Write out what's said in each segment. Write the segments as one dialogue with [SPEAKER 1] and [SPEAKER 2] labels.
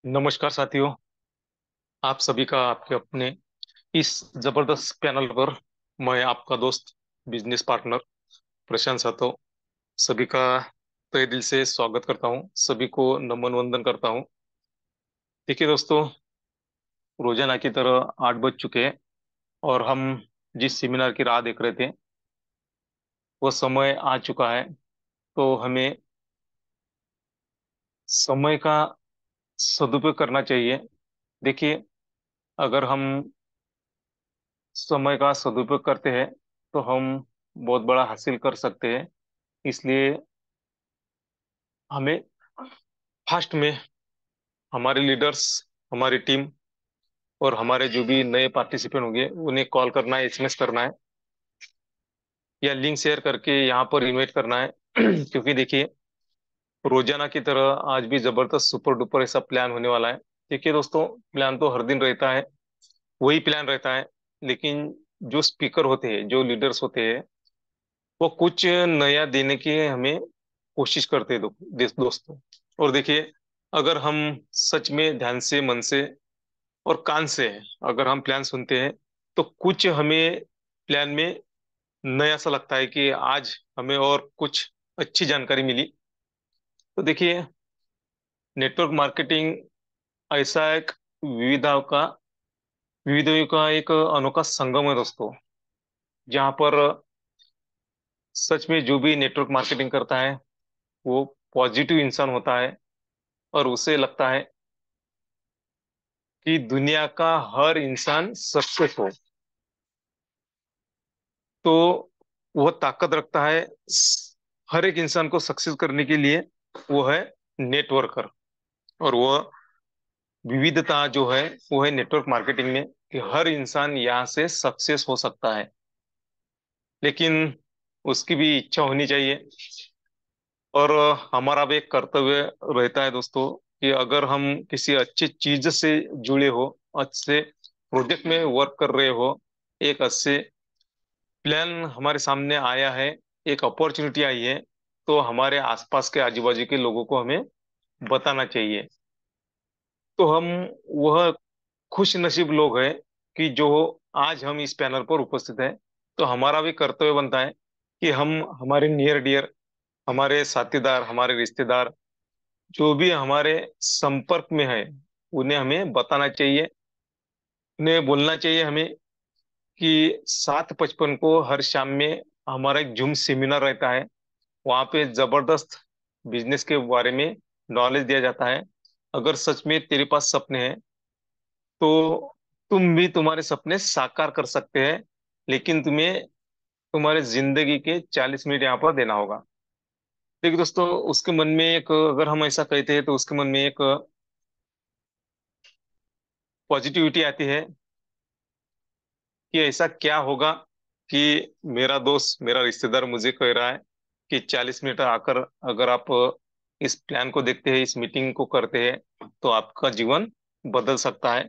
[SPEAKER 1] नमस्कार साथियों। आप सभी का आपके अपने इस जबरदस्त पैनल पर मैं आपका दोस्त बिजनेस पार्टनर प्रशांत सातो सभी का तहे दिल से स्वागत करता हूं। सभी को नमन वंदन करता हूं। देखिए दोस्तों, रोजाना की तरह 8 बज चुके हैं और हम जिस सेमिनार की राह देख रहे थे वो समय आ चुका है। तो हमें समय का सदुपयोग करना चाहिए। देखिए, अगर हम समय का सदुपयोग करते हैं तो हम बहुत बड़ा हासिल कर सकते हैं। इसलिए हमें फास्ट में हमारे लीडर्स, हमारी टीम और हमारे जो भी नए पार्टिसिपेंट होंगे उन्हें कॉल करना है, एसएमएस करना है या लिंक शेयर करके यहाँ पर इनवाइट करना है। क्योंकि देखिए, रोजाना की तरह आज भी जबरदस्त सुपर डुपर ऐसा प्लान होने वाला है। देखिए दोस्तों, प्लान तो हर दिन रहता है, वही प्लान रहता है। लेकिन जो स्पीकर होते हैं, जो लीडर्स होते हैं, वो कुछ नया देने की हमें कोशिश करते हैं दोस्तों। और देखिए, अगर हम सच में ध्यान से, मन से और कान से अगर हम प्लान सुनते हैं तो कुछ हमें प्लान में नया सा लगता है कि आज हमें और कुछ अच्छी जानकारी मिली। तो देखिए, नेटवर्क मार्केटिंग ऐसा एक विविधा का विविधों का एक अनोखा संगम है दोस्तों, जहाँ पर सच में जो भी नेटवर्क मार्केटिंग करता है वो पॉजिटिव इंसान होता है और उसे लगता है कि दुनिया का हर इंसान सक्सेस हो। तो वह ताकत रखता है हर एक इंसान को सक्सेस करने के लिए। वो है नेटवर्कर। और वह विविधता जो है वो है नेटवर्क मार्केटिंग में कि हर इंसान यहाँ से सक्सेस हो सकता है। लेकिन उसकी भी इच्छा होनी चाहिए। और हमारा भी एक कर्तव्य रहता है दोस्तों कि अगर हम किसी अच्छी चीज से जुड़े हो, अच्छे प्रोजेक्ट में वर्क कर रहे हो, एक अच्छे प्लान हमारे सामने आया है, एक अपॉर्चुनिटी आई है, तो हमारे आसपास के आजू बाजू के लोगों को हमें बताना चाहिए। तो हम वह खुश नसीब लोग हैं कि जो आज हम इस पैनल पर उपस्थित हैं। तो हमारा भी कर्तव्य बनता है कि हम हमारे नियर डियर, हमारे साथीदार, हमारे रिश्तेदार जो भी हमारे संपर्क में है उन्हें हमें बताना चाहिए। उन्हें बोलना चाहिए हमें कि 7:55 को हर शाम में हमारा एक जूम सेमिनार रहता है। वहां पे जबरदस्त बिजनेस के बारे में नॉलेज दिया जाता है। अगर सच में तेरे पास सपने हैं तो तुम भी तुम्हारे सपने साकार कर सकते हैं। लेकिन तुम्हें तुम्हारे जिंदगी के 40 मिनट यहाँ पर देना होगा। देखिए दोस्तों, उसके मन में एक, अगर हम ऐसा कहते हैं तो उसके मन में एक पॉजिटिविटी आती है कि ऐसा क्या होगा कि मेरा दोस्त, मेरा रिश्तेदार मुझे कह रहा है कि 40 मिनट आकर अगर आप इस प्लान को देखते हैं, इस मीटिंग को करते हैं तो आपका जीवन बदल सकता है।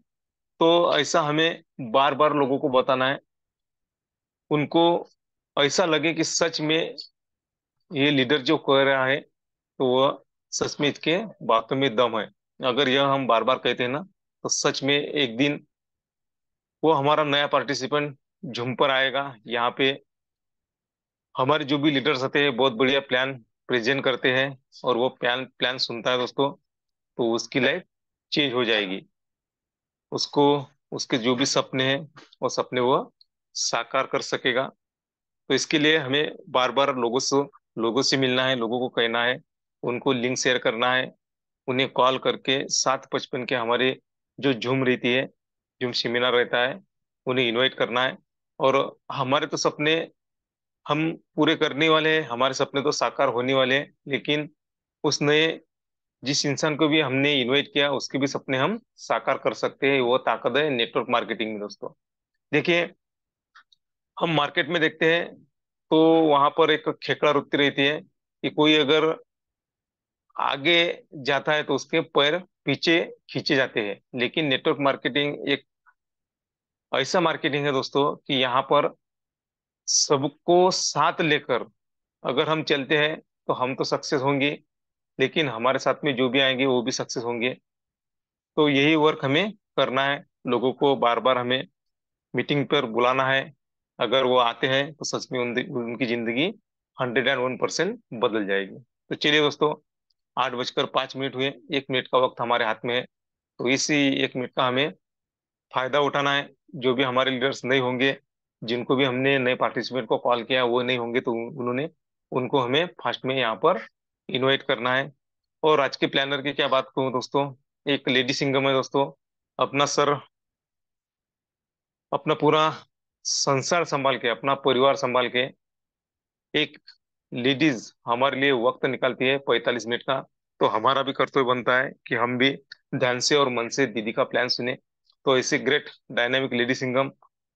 [SPEAKER 1] तो ऐसा हमें बार बार लोगों को बताना है। उनको ऐसा लगे कि सच में ये लीडर जो कह रहा है तो वह सच में इसके बातों में दम है। अगर यह हम बार बार कहते हैं ना, तो सच में एक दिन वो हमारा नया पार्टिसिपेंट झूम पर आएगा यहाँ पे। हमारे जो भी लीडर्स होते हैं बहुत बढ़िया प्लान प्रेजेंट करते हैं और वो प्लान प्लान सुनता है दोस्तों, तो उसकी लाइफ चेंज हो जाएगी। उसको उसके जो भी सपने हैं वो सपने वो साकार कर सकेगा। तो इसके लिए हमें बार बार लोगों से मिलना है, लोगों को कहना है, उनको लिंक शेयर करना है, उन्हें कॉल करके 7:55 के हमारे जो झूम रहती है, झूम सेमिनार रहता है, उन्हें इनवाइट करना है। और हमारे तो सपने हम पूरे करने वाले हैं, हमारे सपने तो साकार होने वाले हैं। लेकिन उस नए जिस इंसान को भी हमने इनवाइट किया उसके भी सपने हम साकार कर सकते हैं। वो ताकत है नेटवर्क मार्केटिंग में दोस्तों। देखिए, हम मार्केट में देखते हैं तो वहां पर एक खेकड़ा रुकती रहती है कि कोई अगर आगे जाता है तो उसके पैर पीछे खींचे जाते हैं। लेकिन नेटवर्क मार्केटिंग एक ऐसा मार्केटिंग है दोस्तों कि यहाँ पर सबको साथ लेकर अगर हम चलते हैं तो हम तो सक्सेस होंगे, लेकिन हमारे साथ में जो भी आएंगे वो भी सक्सेस होंगे। तो यही वर्क हमें करना है, लोगों को बार बार हमें मीटिंग पर बुलाना है। अगर वो आते हैं तो सच में उनकी जिंदगी 101% बदल जाएगी। तो चलिए दोस्तों, 8:05 हुए, 1 मिनट का वक्त हमारे हाथ में है। तो इसी 1 मिनट का हमें फायदा उठाना है। जो भी हमारे लीडर्स नहीं होंगे, जिनको भी हमने नए पार्टिसिपेंट को कॉल किया वो नहीं होंगे, तो उन्होंने उनको हमें फास्ट में यहाँ पर इनवाइट करना है। और आज के प्लानर की क्या बात कहूँ दोस्तों, एक लेडी सिंगम है दोस्तों। अपना सर, अपना पूरा संसार संभाल के, अपना परिवार संभाल के एक लेडीज हमारे लिए वक्त निकालती है 45 मिनट का। तो हमारा भी कर्तव्य बनता है कि हम भी ध्यान से और मन से दीदी का प्लान सुने। तो ऐसे ग्रेट डायनामिक लेडी सिंगम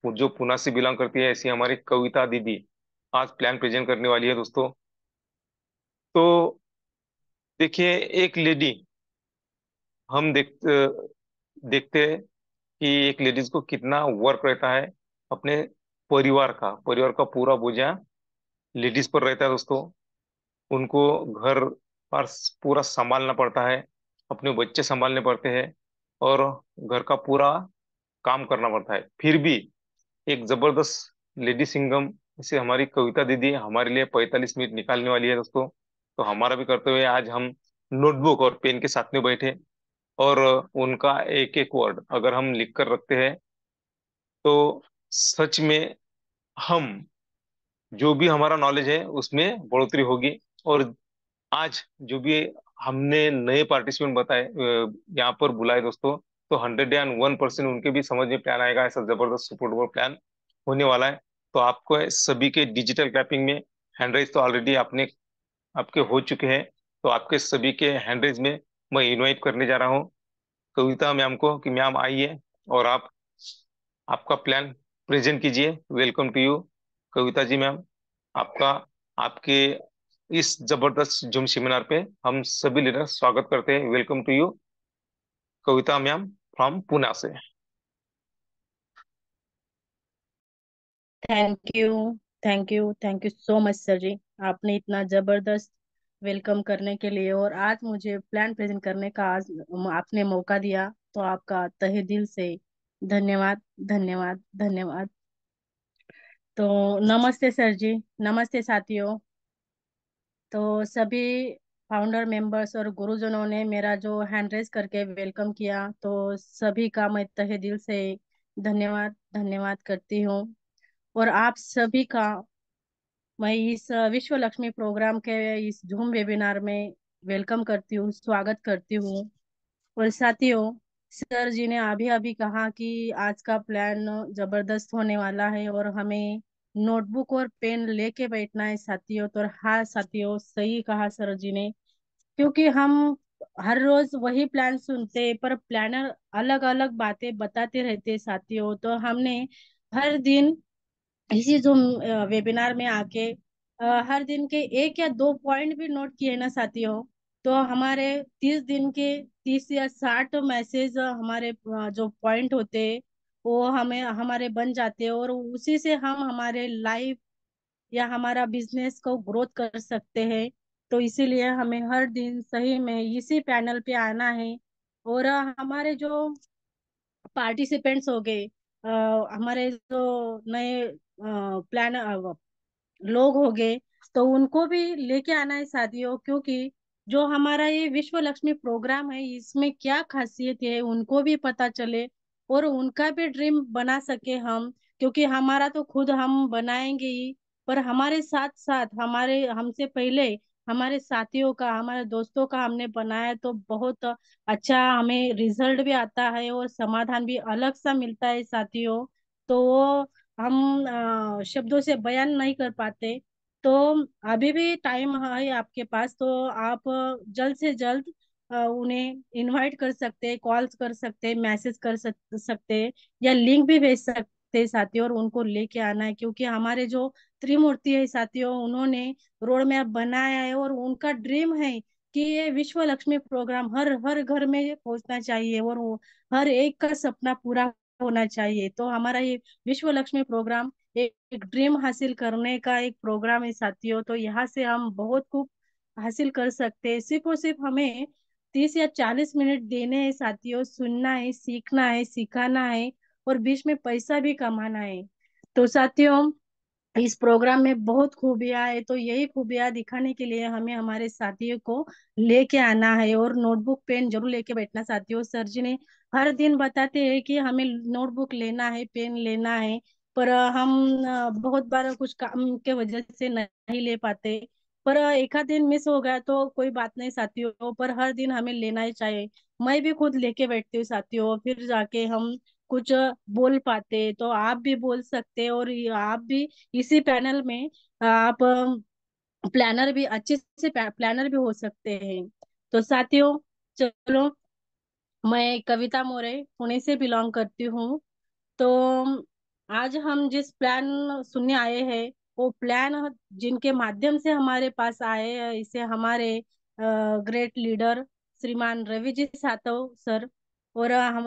[SPEAKER 1] जो पुणे से बिलोंग करती है, ऐसी हमारी कविता दीदी आज प्लान प्रेजेंट करने वाली है दोस्तों। तो देखिए, एक लेडी, हम देखते हैं कि एक लेडीज को कितना वर्क रहता है। अपने परिवार का पूरा बोझा लेडीज पर रहता है दोस्तों। उनको घर पर पूरा संभालना पड़ता है, अपने बच्चे संभालने पड़ते हैं, और घर का पूरा काम करना पड़ता है। फिर भी एक जबरदस्त लेडी सिंगम जैसे हमारी कविता दीदी हमारे लिए 45 मिनट निकालने वाली है दोस्तों। तो हमारा भी कर्तव्य है, आज हम नोटबुक और पेन के साथ में बैठे और उनका एक एक वर्ड अगर हम लिख कर रखते हैं, तो सच में हम जो भी हमारा नॉलेज है उसमें बढ़ोतरी होगी। और आज जो भी हमने नए पार्टिसिपेंट बताए, यहाँ पर बुलाए दोस्तों, तो 101% उनके भी समझ में प्लान आएगा। ऐसा जबरदस्त सुपर प्लान होने वाला है। तो आपको सभी के डिजिटल क्लैपिंग में हैंड राइज तो ऑलरेडी आपने आपके हो चुके हैं। तो आपके सभी के हैंड राइज में मैं इनवाइट करने जा रहा हूँ कविता मैम को कि मैम आइए और आप आपका प्लान प्रेजेंट कीजिए। Welcome to you Kavita ji ma'am. आपका आपके इस जबरदस्त जूम सेमिनार पे हम सभी लीडर स्वागत करते हैं। Welcome to you Kavita ma'am from Pune से।
[SPEAKER 2] Thank you, thank you, thank you so much sir ji. आपने इतना जबरदस्त वेलकम करने के लिए और आज मुझे प्लान प्रेजेंट करने का आज आपने मौका दिया, तो आपका तहे दिल से धन्यवाद, धन्यवाद, धन्यवाद। तो नमस्ते सर जी, नमस्ते साथियों। तो सभी फाउंडर मेंबर्स और गुरुजनों ने मेरा जो हैंड रेस करके वेलकम किया, तो सभी का मैं तहे दिल से धन्यवाद, धन्यवाद करती हूँ। और आप सभी का मैं इस विश्व लक्ष्मी प्रोग्राम के इस जूम वेबिनार में वेलकम करती हूँ, स्वागत करती हूँ। और साथियों, सर जी ने अभी अभी कहा कि आज का प्लान जबरदस्त होने वाला है और हमें नोटबुक और पेन लेके बैठना है साथियों। तो हाँ साथियों, सही कहा सर जी ने, क्योंकि हम हर रोज वही प्लान सुनते पर प्लानर अलग अलग बातें बताते रहते साथियों। तो हमने हर दिन इसी जो वेबिनार में आके हर दिन के एक या दो पॉइंट भी नोट किए ना साथियों, तो हमारे 30 दिन के 30 या 60 मैसेज हमारे जो पॉइंट होते वो हमें हमारे बन जाते हैं, और उसी से हम हमारे लाइफ या हमारा बिजनेस को ग्रोथ कर सकते हैं। तो इसीलिए हमें हर दिन सही में इसी पैनल पे आना है। और हमारे जो पार्टिसिपेंट्स हो गए, हमारे जो नए प्लान लोग हो गए, तो उनको भी लेके आना है साथियों, क्योंकि जो हमारा ये विश्व लक्ष्मी प्रोग्राम है इसमें क्या खासियत है उनको भी पता चले और उनका भी ड्रीम बना सके हम। क्योंकि हमारा तो खुद हम बनाएंगे ही, पर हमारे साथ साथ हमारे हमसे पहले हमारे साथियों का, हमारे दोस्तों का हमने बनाया तो बहुत अच्छा हमें रिजल्ट भी आता है और समाधान भी अलग सा मिलता है साथियों। तो वो हम शब्दों से बयान नहीं कर पाते। तो अभी भी टाइम है आपके पास, तो आप जल्द से जल्द उन्हें इनवाइट कर सकते हैं, कॉल्स कर सकते हैं, मैसेज कर सकते हैं, या लिंक भी भेज सकते हैं साथियों, और उनको लेके आना है। क्योंकि हमारे जो त्रिमूर्ति है साथियों, उन्होंने रोड मैप बनाया है और उनका ड्रीम है कि ये विश्व लक्ष्मी प्रोग्राम हर हर घर में पहुंचना चाहिए और वो हर एक का सपना पूरा होना चाहिए। तो हमारा ये विश्व लक्ष्मी प्रोग्राम एक ड्रीम हासिल करने का एक प्रोग्राम है साथियों। तो यहाँ से हम बहुत कुछ हासिल कर सकते हैं। सिर्फ और सिर्फ हमें 30 या 40 मिनट देने हैं साथियों, सुनना है, सीखना है, सिखाना है, और बीच में पैसा भी कमाना है। तो साथियों, इस प्रोग्राम में बहुत खूबियां है, तो यही खूबियां दिखाने के लिए हमें हमारे साथियों को लेके आना है, और नोटबुक पेन जरूर लेके बैठना साथियों। सर जी ने हर दिन बताते हैं कि हमें नोटबुक लेना है, पेन लेना है, पर हम बहुत बार कुछ काम के वजह से नहीं ले पाते। पर एक आध दिन मिस हो गया तो कोई बात नहीं साथियों, पर हर दिन हमें लेना ही चाहिए। मैं भी खुद लेके बैठती हूँ साथियों, फिर जाके हम कुछ बोल पाते, तो आप भी बोल सकते, और आप भी इसी पैनल में आप प्लानर भी अच्छे से प्लानर भी हो सकते हैं। तो साथियों, चलो, मैं कविता मोरे पुणे से बिलोंग करती हूँ। तो आज हम जिस प्लान सुनने आए हैं, वो प्लान जिनके माध्यम से हमारे पास आए हैं, इसे हमारे ग्रेट लीडर श्रीमान रवि जी सातव सर, और हम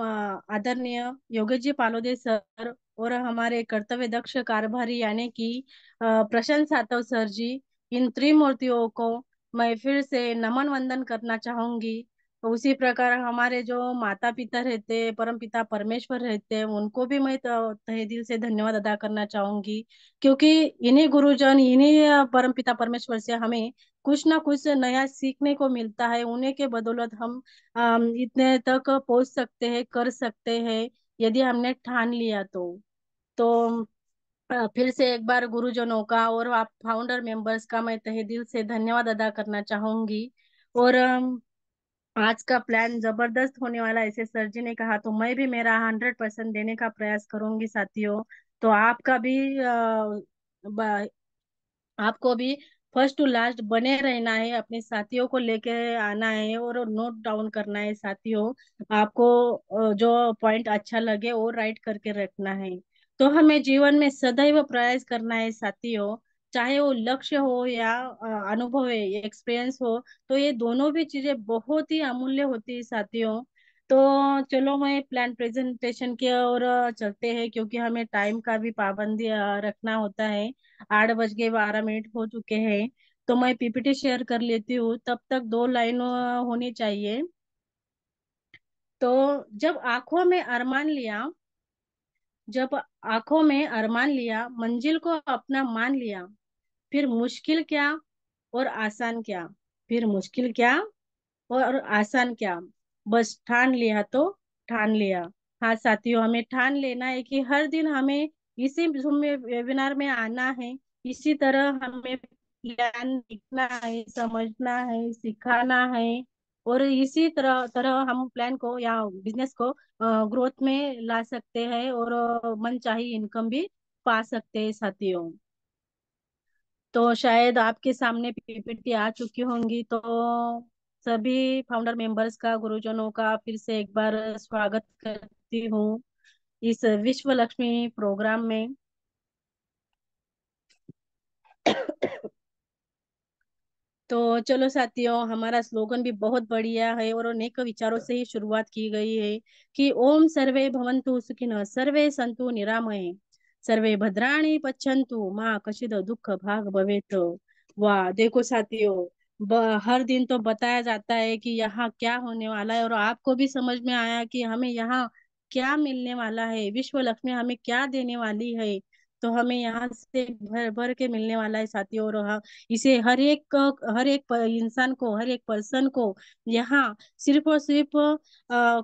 [SPEAKER 2] आदरणीय योगेश जी पालोदे सर, और हमारे कर्तव्य दक्ष कारभारी यानी कि प्रशांत सातव सर जी, इन त्रिमूर्तियों को मैं फिर से नमन वंदन करना चाहूंगी। तो उसी प्रकार हमारे जो माता पिता रहते, परम पिता परमेश्वर रहते हैं, उनको भी मैं तहे दिल से धन्यवाद अदा करना चाहूंगी, क्योंकि इन्हीं गुरुजन, इन्हीं परम पिता परमेश्वर से हमें कुछ ना कुछ नया सीखने को मिलता है। उन्हीं के बदौलत हम इतने तक पहुंच सकते हैं, कर सकते हैं, यदि हमने ठान लिया तो फिर से एक बार गुरुजनों का और आप फाउंडर मेंबर्स का मैं तहे दिल से धन्यवाद अदा करना चाहूंगी। और आज का प्लान जबरदस्त होने वाला है, ऐसे सर जी ने कहा, तो मैं भी मेरा 100% देने का प्रयास करूंगी साथियों। तो आपका भी आपको भी फर्स्ट टू लास्ट बने रहना है, अपने साथियों को लेके आना है और नोट डाउन करना है साथियों। आपको जो पॉइंट अच्छा लगे वो राइट करके रखना है। तो हमें जीवन में सदैव प्रयास करना है साथियों, चाहे वो लक्ष्य हो या अनुभव है, एक्सपीरियंस हो, तो ये दोनों भी चीजें बहुत ही अमूल्य होती है साथियों। तो चलो, मैं प्लान प्रेजेंटेशन की ओर चलते हैं, क्योंकि हमें टाइम का भी पाबंदी रखना होता है। 8 बज के 12 मिनट हो चुके हैं। तो मैं पीपीटी शेयर कर लेती हूँ, तब तक 2 लाइन होनी चाहिए। तो जब आंखों में अरमान लिया, जब आंखों में अरमान लिया, मंजिल को अपना मान लिया, फिर मुश्किल क्या और आसान क्या, फिर मुश्किल क्या और आसान क्या, बस ठान लिया तो ठान लिया। हाँ साथियों, हमें ठान लेना है कि हर दिन हमें इसी Zoom में वेबिनार में आना है, इसी तरह हमें प्लान लिखना है, समझना है, सिखाना है, और इसी तरह तरह हम प्लान को या बिजनेस को ग्रोथ में ला सकते हैं, और मनचाही इनकम भी पा सकते हैं साथियों। तो शायद आपके सामने पीपीटी आ चुकी होंगी, तो सभी फाउंडर मेंबर्स का, गुरुजनों का फिर से एक बार स्वागत करती हूँ इस विश्व लक्ष्मी प्रोग्राम में। तो चलो साथियों, हमारा स्लोगन भी बहुत बढ़िया है, और अनेक विचारों से ही शुरुआत की गई है कि ओम सर्वे भवन्तु सुखिनः, सर्वे सन्तु निरामये, सर्वे भद्राणि पश्यन्तु माँ कश्चित् दुःख भाग भवेत्। वाह, देखो साथियों, हर दिन तो बताया जाता है कि यहाँ क्या होने वाला है, और आपको भी समझ में आया कि हमें यहाँ क्या मिलने वाला है, विश्व लक्ष्मी हमें क्या देने वाली है। तो हमें यहाँ से भर भर के मिलने वाला है साथियों, और इसे इंसान को, हर एक पर्सन को यहाँ सिर्फ और सिर्फ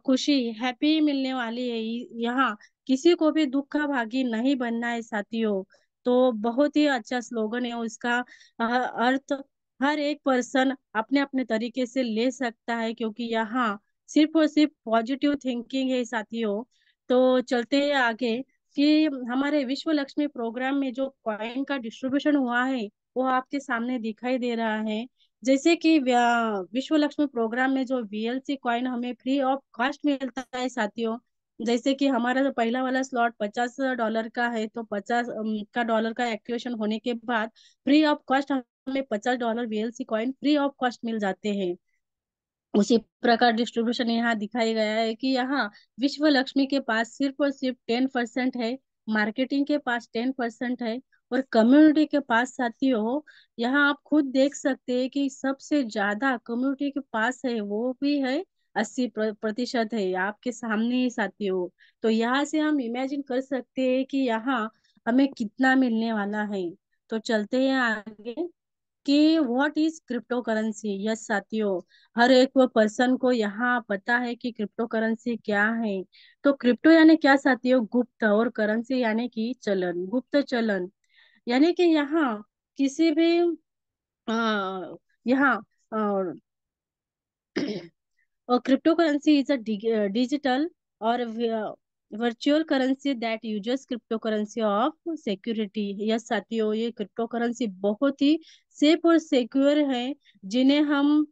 [SPEAKER 2] खुशी, हैप्पी मिलने वाली है। यहाँ किसी को भी दुख का भागी नहीं बनना है साथियों। तो बहुत ही अच्छा स्लोगन है, उसका अर्थ हर एक पर्सन अपने अपने तरीके से ले सकता है, क्योंकि यहाँ सिर्फ और सिर्फ पॉजिटिव थिंकिंग है साथियों। तो चलते हैं आगे कि हमारे विश्व लक्ष्मी प्रोग्राम में जो कॉइन का डिस्ट्रीब्यूशन हुआ है, वो आपके सामने दिखाई दे रहा है। जैसे कि विश्व लक्ष्मी प्रोग्राम में जो वीएलसी कॉइन हमें फ्री ऑफ कॉस्ट मिलता है साथियों। जैसे कि हमारा जो पहला वाला स्लॉट $50 का है, तो 50 का डॉलर का एक्टिवेशन होने के बाद फ्री ऑफ कॉस्ट हमें $50 VLC coin free of cost मिल जाते हैं। उसी प्रकार डिस्ट्रीब्यूशन यहाँ दिखाया गया है कि यहाँ विश्व लक्ष्मी के पास सिर्फ और सिर्फ 10% है, मार्केटिंग के पास 10% है, और कम्युनिटी के पास साथियों, यहाँ आप खुद देख सकते हैं कि सबसे ज्यादा कम्युनिटी के पास है वो भी है 80% है आपके सामने ही साथियों। तो यहाँ से हम इमेजिन कर सकते हैं कि यहाँ हमें कितना मिलने वाला है। तो चलते हैं आगे कि what is crypto currency. Yes साथियों, हर एक वो पर्सन को यहाँ पता है कि क्रिप्टो करेंसी क्या है। तो क्रिप्टो यानी क्या साथियों? गुप्त। और करेंसी यानी कि चलन, गुप्त चलन। यानी कि यहाँ किसी भी यहाँ और crypto currency is a digital और virtual currency that uses crypto currency of security. Yes साथियों, ये क्रिप्टो करेंसी बहुत ही सेफ और सिक्योर है, जिन्हें हम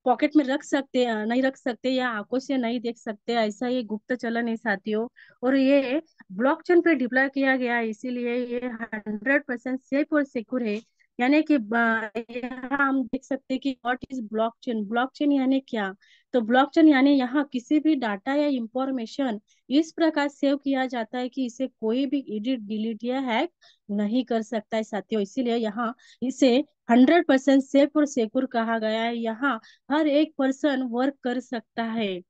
[SPEAKER 2] पॉकेट में रख सकते नहीं रख सकते या आंखों से नहीं देख सकते, ऐसा ये गुप्त चलन है साथियों। और ये ब्लॉकचेन पे डिप्लॉय किया गया है, इसीलिए ये 100% सेफ और सिक्योर है। यानी कि यहाँ हम देख सकते हैं कि व्हाट इज ब्लॉकचेन। ब्लॉकचेन यानी क्या? तो ब्लॉकचेन यानी यहाँ किसी भी डाटा या इंफॉर्मेशन इस प्रकार सेव किया जाता है कि इसे कोई भी एडिट, डिलीट या हैक नहीं कर सकता है साथियों। इसीलिए यहाँ इसे 100% सेफ और सिक्योर कहा गया है। यहाँ हर एक पर्सन वर्क कर सकता है।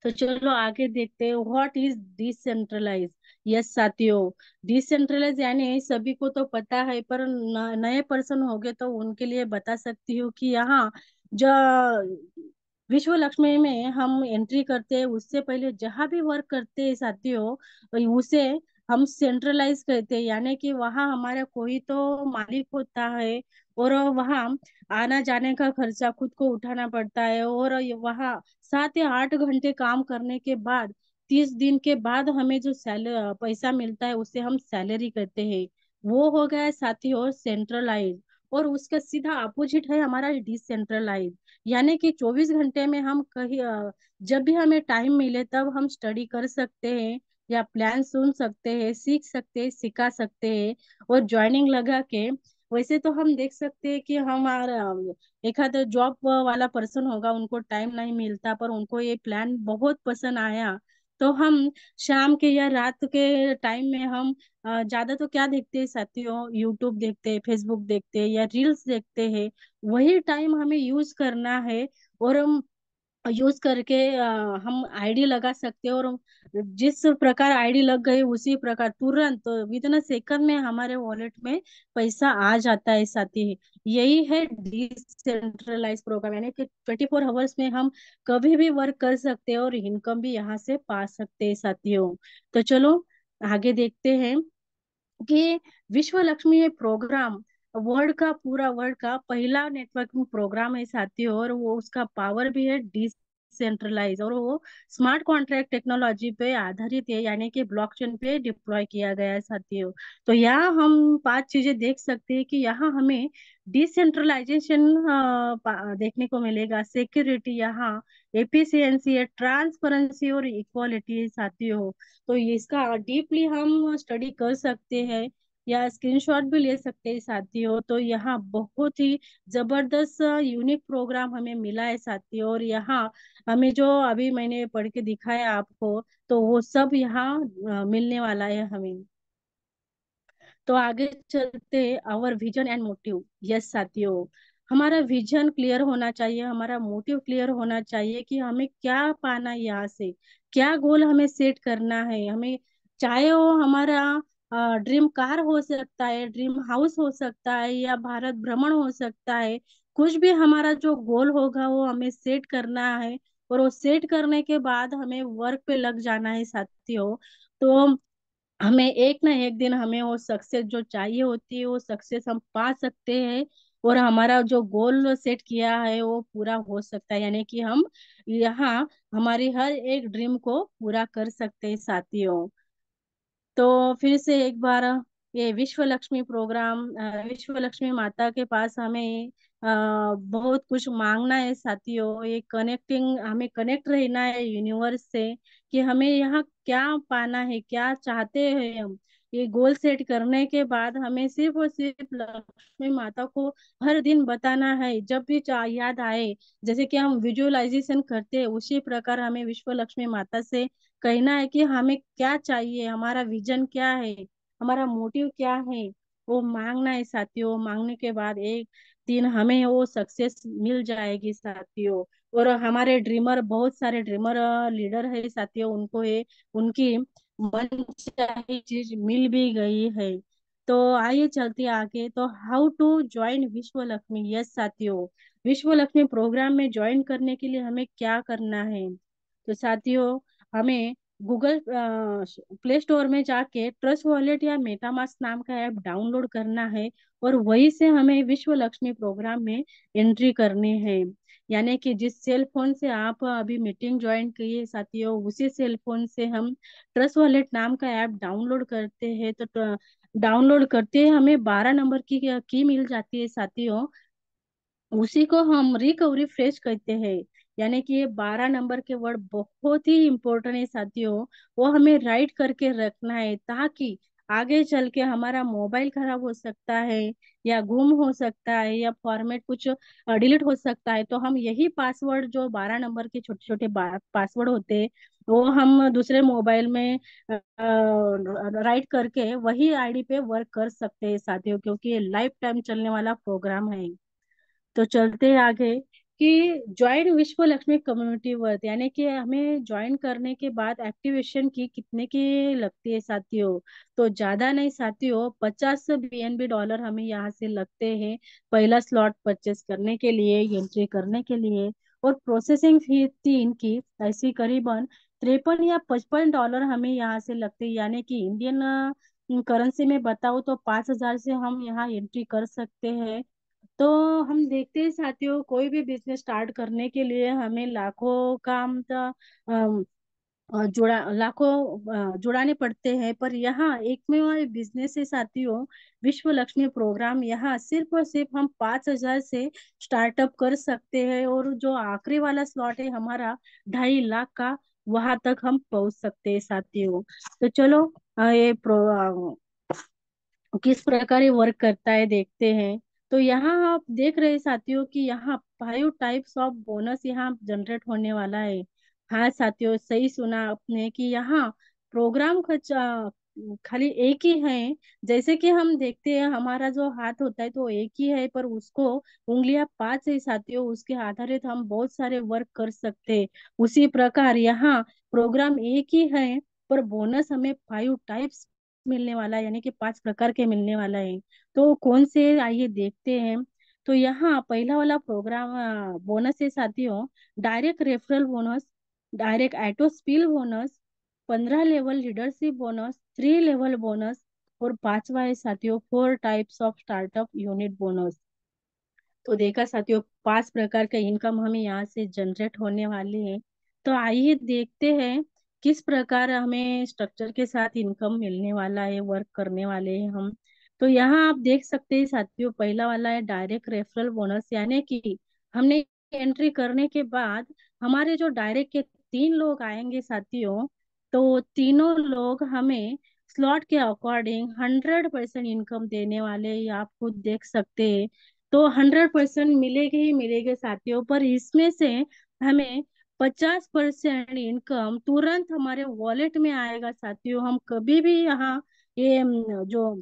[SPEAKER 2] तो चलो आगे देखते हैं व्हाट इज डिसेंट्रलाइज। यस साथियों, डिसेंट्रलाइज यानी सभी को तो पता है, पर नए पर्सन हो गए तो उनके लिए बता सकती हूँ कि यहाँ जो विश्व लक्ष्मी में हम एंट्री करते हैं उससे पहले जहाँ भी वर्क करते हैं साथियों, उसे हम सेंट्रलाइज कहते हैं। यानी कि वहाँ हमारा कोई तो मालिक होता है, और वहाँ आना जाने का खर्चा खुद को उठाना पड़ता है। और वहाँ 7 या 8 घंटे काम करने के बाद 30 दिन के बाद हमें जो पैसा मिलता है उसे हम सैलरी कहते हैं। वो हो गया है साथियों सेंट्रलाइज। और उसका सीधा अपोजिट है हमारा डिसेंट्रलाइज। यानी कि 24 घंटे में हम कहीं जब भी हमें टाइम मिले तब हम स्टडी कर सकते हैं, या प्लान सुन सकते हैं, सीख सकते हैं, सिखा सकते हैं, और ज्वाइनिंग लगा के। वैसे तो हम देख सकते हैं कि हमारा एक आध जॉब वाला पर्सन होगा, उनको टाइम नहीं मिलता, पर उनको ये प्लान बहुत पसंद आया। तो हम शाम के या रात के टाइम में हम ज्यादा तो क्या देखते हैं साथियों? यूट्यूब देखते हैं, फेसबुक देखते हैं, या रील्स देखते हैं। वही टाइम हमें यूज करना है, और हम यूज करके हम आईडी लगा सकते हैं। और जिस प्रकार आईडी लग गई उसी प्रकार तुरंत विद इन सेकंड में हमारे वॉलेट में पैसा आ जाता है साथी। यही है डिसेंट्रलाइज प्रोग्राम, यानी कि 24 आवर्स में हम कभी भी वर्क कर सकते हैं और इनकम भी यहाँ से पा सकते हैं साथियों। तो चलो आगे देखते हैं कि विश्व लक्ष्मी ये प्रोग्राम वर्ल्ड का पहला नेटवर्किंग प्रोग्राम है साथियों। और वो उसका पावर भी है डिसेंट्रलाइज, और वो स्मार्ट कॉन्ट्रैक्ट टेक्नोलॉजी पे आधारित है, यानी कि ब्लॉकचेन पे डिप्लॉय किया गया है साथियों। तो यहाँ हम 5 चीजें देख सकते हैं कि यहाँ हमें डिसेंट्रलाइजेशन देखने को मिलेगा, सिक्योरिटी, यहाँ एफिशिएंसी है, ट्रांसपेरेंसी और इक्वालिटी साथियों। तो ये इसका डीपली हम स्टडी कर सकते हैं, या स्क्रीनशॉट भी ले सकते हैं साथियों। तो यहाँ बहुत ही जबरदस्त यूनिक प्रोग्राम हमें मिला है साथियों। और यहाँ हमें जो अभी मैंने पढ़ के दिखाया आपको, तो वो सब यहाँ मिलने वाला है हमें। तो आगे चलते our vision and motive. Yes साथियों, हमारा विजन क्लियर होना चाहिए, हमारा मोटिव क्लियर होना चाहिए कि हमें क्या पाना है यहाँ से, क्या गोल हमें सेट करना है हमें। चाहे वो हमारा ड्रीम कार हो सकता है, ड्रीम हाउस हो सकता है, या भारत भ्रमण हो सकता है। कुछ भी हमारा जो गोल होगा वो हमें सेट करना है, और वो सेट करने के बाद हमें वर्क पे लग जाना है साथियों। तो हमें एक ना एक दिन हमें वो सक्सेस जो चाहिए होती है वो सक्सेस हम पा सकते हैं, और हमारा जो गोल सेट किया है वो पूरा हो सकता है। यानी कि हम यहाँ हमारी हर एक ड्रीम को पूरा कर सकते हैं साथियों। तो फिर से एक बार ये विश्व लक्ष्मी प्रोग्राम, विश्व लक्ष्मी माता के पास हमें बहुत कुछ मांगना है साथियों। ये कनेक्टिंग, हमें कनेक्ट रहना है यूनिवर्स से, कि हमें यहाँ क्या पाना है, क्या चाहते हैं हम। ये गोल सेट करने के बाद हमें सिर्फ और सिर्फ लक्ष्मी माता को हर दिन बताना है, जब भी याद आए। जैसे कि हम विजुअलाइजेशन करते हैं उसी प्रकार हमें विश्व लक्ष्मी माता से कहना है कि हमें क्या चाहिए, हमारा विजन क्या है, हमारा मोटिव क्या है, वो मांगना है साथियों। मांगने के बाद एक दिन हमें वो सक्सेस मिल जाएगी साथियों। और हमारे ड्रीमर, बहुत सारे ड्रीमर लीडर है साथियों, उनको ये उनकी मन चाही चीज मिल भी गई है। तो आइए चलते आगे। तो हाउ टू ज्वाइन विश्व लक्ष्मी। यस साथियों, विश्व लक्ष्मी प्रोग्राम में ज्वाइन करने के लिए हमें क्या करना है। तो साथियों, हमें गूगल प्ले स्टोर में जाके ट्रस्ट वॉलेट या मेटामास्क नाम का ऐप डाउनलोड करना है, और वहीं से हमें विश्व लक्ष्मी प्रोग्राम में एंट्री करनी है। यानी कि जिस सेल फोन से आप अभी मीटिंग ज्वाइन किए साथियों, उसी सेल फोन से हम ट्रस्ट वॉलेट नाम का ऐप डाउनलोड करते हैं। तो डाउनलोड करते ही हमें 12 नंबर की मिल जाती है साथियों। उसी को हम रिकवरी फ्रेश कहते हैं। यानी कि ये 12 नंबर के वर्ड बहुत ही इम्पोर्टेंट है साथियों। वो हमें राइट करके रखना है, ताकि आगे चल के हमारा मोबाइल खराब हो सकता है, या गुम हो सकता है, या फॉर्मेट कुछ डिलीट हो सकता है, तो हम यही पासवर्ड, जो 12 नंबर के छोटे छोटे पासवर्ड होते हैं, वो हम दूसरे मोबाइल में राइट करके वही आईडी पे वर्क कर सकते हैं साथियों, क्योंकि ये लाइफ टाइम चलने वाला प्रोग्राम है। तो चलते हैं आगे कि ज्वाइन विश्व लक्ष्मी कम्युनिटी वर्थ, यानी कि हमें ज्वाइन करने के बाद एक्टिवेशन की कितने की लगती है साथियों। तो ज्यादा नहीं साथियों, 50 BNB हमें यहाँ से लगते हैं पहला स्लॉट परचेस करने के लिए, एंट्री करने के लिए। और प्रोसेसिंग फी 3 की, ऐसी करीबन 53 या 55 डॉलर हमें यहाँ से लगते हैं। यानी कि इंडियन करेंसी में बताओ तो 5,000 से हम यहाँ एंट्री कर सकते हैं। तो हम देखते हैं साथियों, कोई भी बिजनेस स्टार्ट करने के लिए हमें लाखों का जुड़ाने पड़ते हैं, पर यहाँ एक में हमारे बिजनेस है साथियों, विश्व लक्ष्मी प्रोग्राम। यहाँ सिर्फ और सिर्फ हम 5,000 से स्टार्टअप कर सकते हैं, और जो आखिरी वाला स्लॉट है हमारा 2.5 लाख का, वहां तक हम पहुंच सकते हैं साथियों। तो चलो ये किस प्रकार ये वर्क करता है देखते हैं। तो यहाँ आप देख रहे हैं साथियों कि यहाँ 5 टाइप्स ऑफ बोनस यहाँ जनरेट होने वाला है। हाँ साथियों, सही सुना आपने कि यहाँ प्रोग्राम खर्चा खाली एक ही है। जैसे कि हम देखते हैं हमारा जो हाथ होता है तो एक ही है, पर उसको उंगलियां 5 है साथियों, उसके आधारित हम बहुत सारे वर्क कर सकते हैं। उसी प्रकार यहाँ प्रोग्राम एक ही है, पर बोनस हमें 5 टाइप्स मिलने वाला है, यानी कि 5 प्रकार के मिलने वाला है। तो कौन से, आइए देखते हैं। तो यहाँ पहला वाला प्रोग्राम बोनस है साथियों, direct referral bonus, direct auto spill bonus, 15 level leadership bonus, 3 level bonus, और पांचवा है साथियों 4 types of startup unit bonus. तो देखा साथियों, 5 प्रकार का इनकम हमें यहाँ से जनरेट होने वाले हैं। तो आइए देखते हैं किस प्रकार हमें स्ट्रक्चर के साथ इनकम मिलने वाला है, वर्क करने वाले हैं हम। तो यहाँ आप देख सकते हैं साथियों, पहला वाला है डायरेक्ट रेफरल बोनस। यानी कि हमने एंट्री करने के बाद हमारे जो डायरेक्ट के 3 लोग आएंगे साथियों, तो तीनों लोग हमें स्लॉट के अकॉर्डिंग 100% इनकम देने वाले हैं, ये आप खुद देख सकते हैं। तो 100% मिलेगी ही मिलेगी साथियों, पर इसमें से हमें 50% इनकम तुरंत हमारे वॉलेट में आएगा साथियों। हम कभी भी यहाँ ये जो